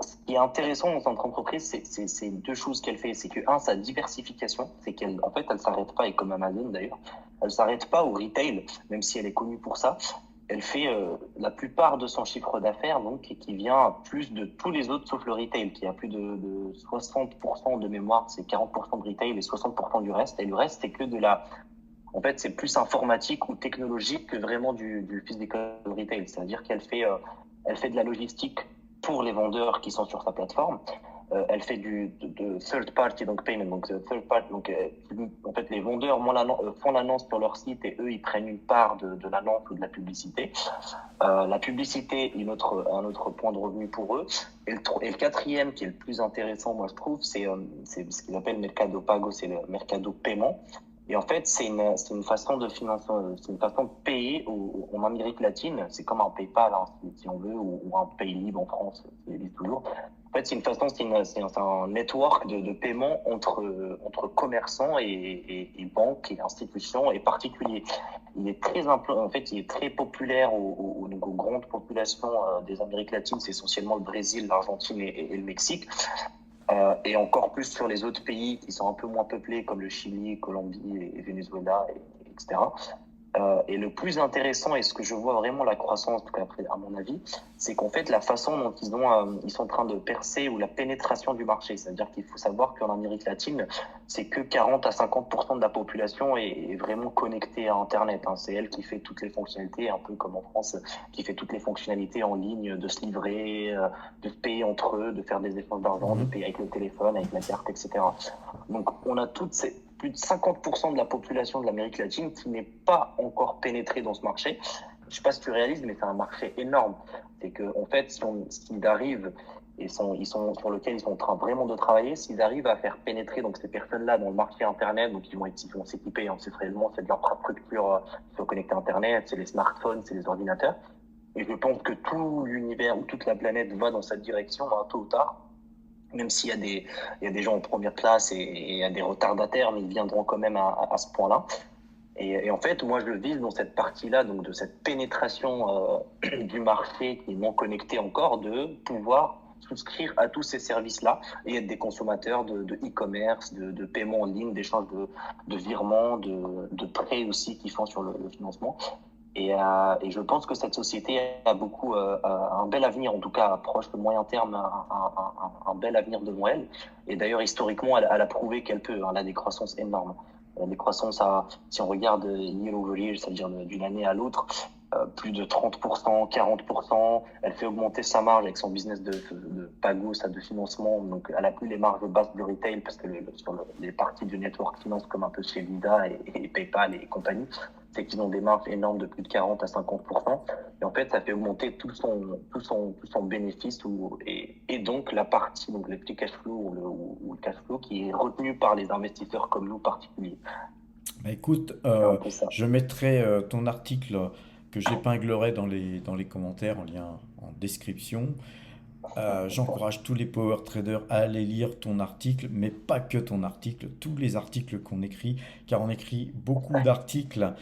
ce qui est intéressant dans cette entreprise, c'est deux choses qu'elle fait. C'est que, un, sa diversification, c'est qu'elle, en fait, elle s'arrête pas, et comme Amazon d'ailleurs, elle s'arrête pas au retail, même si elle est connue pour ça. Elle fait la plupart de son chiffre d'affaires, donc, et qui vient plus de tous les autres sauf le retail, qui a plus de 60% de mémoire, c'est 40% de retail et 60% du reste. Et le reste, c'est que de la, en fait, c'est plus informatique ou technologique que vraiment du physical retail. C'est-à-dire elle fait de la logistique pour les vendeurs qui sont sur sa plateforme. Elle fait de third party, donc payment. Donc, third party, donc, en fait, les vendeurs font l'annonce sur leur site et eux, ils prennent une part de l'annonce ou de la publicité. La publicité est un autre point de revenu pour eux. Et le quatrième, qui est le plus intéressant, moi, je trouve, c'est ce qu'ils appellent Mercado Pago, c'est le Mercado Paiement. Et en fait, c'est une façon de financer, c'est une façon de payer en Amérique latine. C'est comme un PayPal, hein, si on veut, ou un Paylib en France, ils le disent toujours. En fait, c'est une façon, c'est un network de paiement entre commerçants et banques et institutions et particuliers. En fait, il est très populaire aux grandes populations des Amériques latines. C'est essentiellement le Brésil, l'Argentine et le Mexique. Et encore plus sur les autres pays qui sont un peu moins peuplés, comme le Chili, Colombie et Venezuela, etc. Et le plus intéressant, et ce que je vois vraiment la croissance, en tout cas après, à mon avis, c'est qu'en fait, la façon dont ils sont en train de percer ou la pénétration du marché. C'est-à-dire qu'il faut savoir qu'en Amérique latine, c'est que 40 à 50% de la population est vraiment connectée à Internet, hein. C'est elle qui fait toutes les fonctionnalités, un peu comme en France, qui fait toutes les fonctionnalités en ligne, de se livrer, de se payer entre eux, de faire des échanges d'argent, de Mhm. payer avec le téléphone, avec la carte, etc. Donc, on a plus de 50% de la population de l'Amérique latine qui n'est pas encore pénétrée dans ce marché. Je ne sais pas si tu réalises, mais c'est un marché énorme. C'est que, en fait, s'ils arrivent ils sont sur lequel ils sont en train vraiment de travailler, s'ils arrivent à faire pénétrer donc ces personnes-là dans le marché Internet, donc ils vont s'équiper, hein, c'est réellement c'est de l'infrastructure sur connecter Internet, c'est les smartphones, c'est les ordinateurs. Et je pense que tout l'univers ou toute la planète va dans cette direction, hein, tôt ou tard, même s'il y a il y a des gens en première classe et il y a des retardataires, mais ils viendront quand même à ce point-là. Et en fait, moi, je le vise dans cette partie-là, donc de cette pénétration du marché qui est non connecté encore, de pouvoir souscrire à tous ces services-là et être des consommateurs de e-commerce, de paiement en ligne, d'échange de virements, de prêts aussi qu'ils font sur le financement. Et je pense que cette société a beaucoup un bel avenir, en tout cas à proche de moyen terme, un bel avenir devant elle. Et d'ailleurs, historiquement, elle a prouvé qu'elle peut. Elle a des croissances énormes. Elle a des croissances, si on regarde year over year, c'est-à-dire d'une année à l'autre, plus de 30%, 40%. Elle fait augmenter sa marge avec son business de Pago, ça, de financement. Donc, elle a plus les marges basses de retail parce que les parties du network finance comme un peu chez Visa et PayPal et compagnie, c'est qu'ils ont des marges énormes de plus de 40 à 50%. Et en fait, ça fait augmenter tout son bénéfice et donc la partie, donc le petit cash flow ou le cash flow qui est retenu par les investisseurs comme nous particuliers. Bah, écoute, C'est un peu ça. je mettrai ton article que j'épinglerai dans les commentaires en lien en description. J'encourage tous les power traders à aller lire ton article, mais pas que ton article, tous les articles qu'on écrit, car on écrit beaucoup d'articles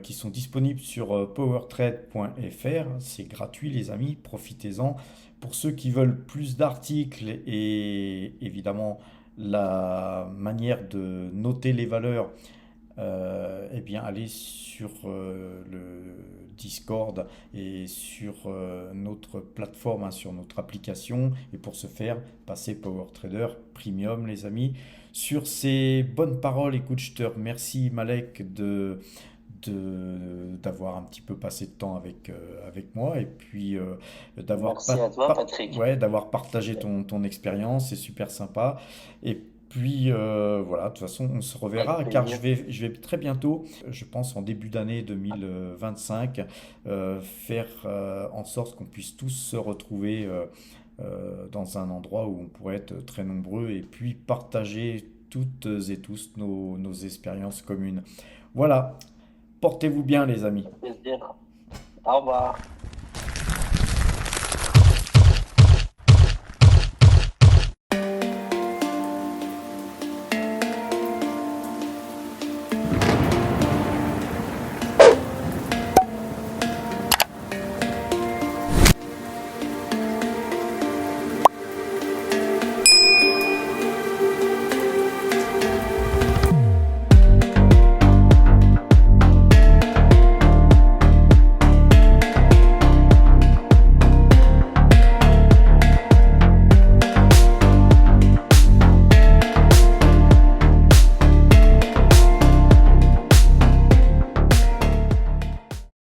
qui sont disponibles sur powertrade.fr. C'est gratuit, les amis, profitez-en. Pour ceux qui veulent plus d'articles et évidemment la manière de noter les valeurs, eh bien, allez sur le Discord et sur notre plateforme, hein, sur notre application. Et pour ce faire, passez Power Trader Premium, les amis. Sur ces bonnes paroles, écoute, je te remercie, Malek, d'avoir un petit peu passé de temps avec moi et puis Merci à toi, Patrick. ouais, d'avoir partagé ton expérience. C'est super sympa. Et puis voilà, de toute façon, on se Avec reverra car plaisir. je vais très bientôt, je pense en début d'année 2025, faire en sorte qu'on puisse tous se retrouver dans un endroit où on pourrait être très nombreux et puis partager toutes et tous nos expériences communes. Voilà, portez-vous bien les amis. Avec plaisir. Au revoir.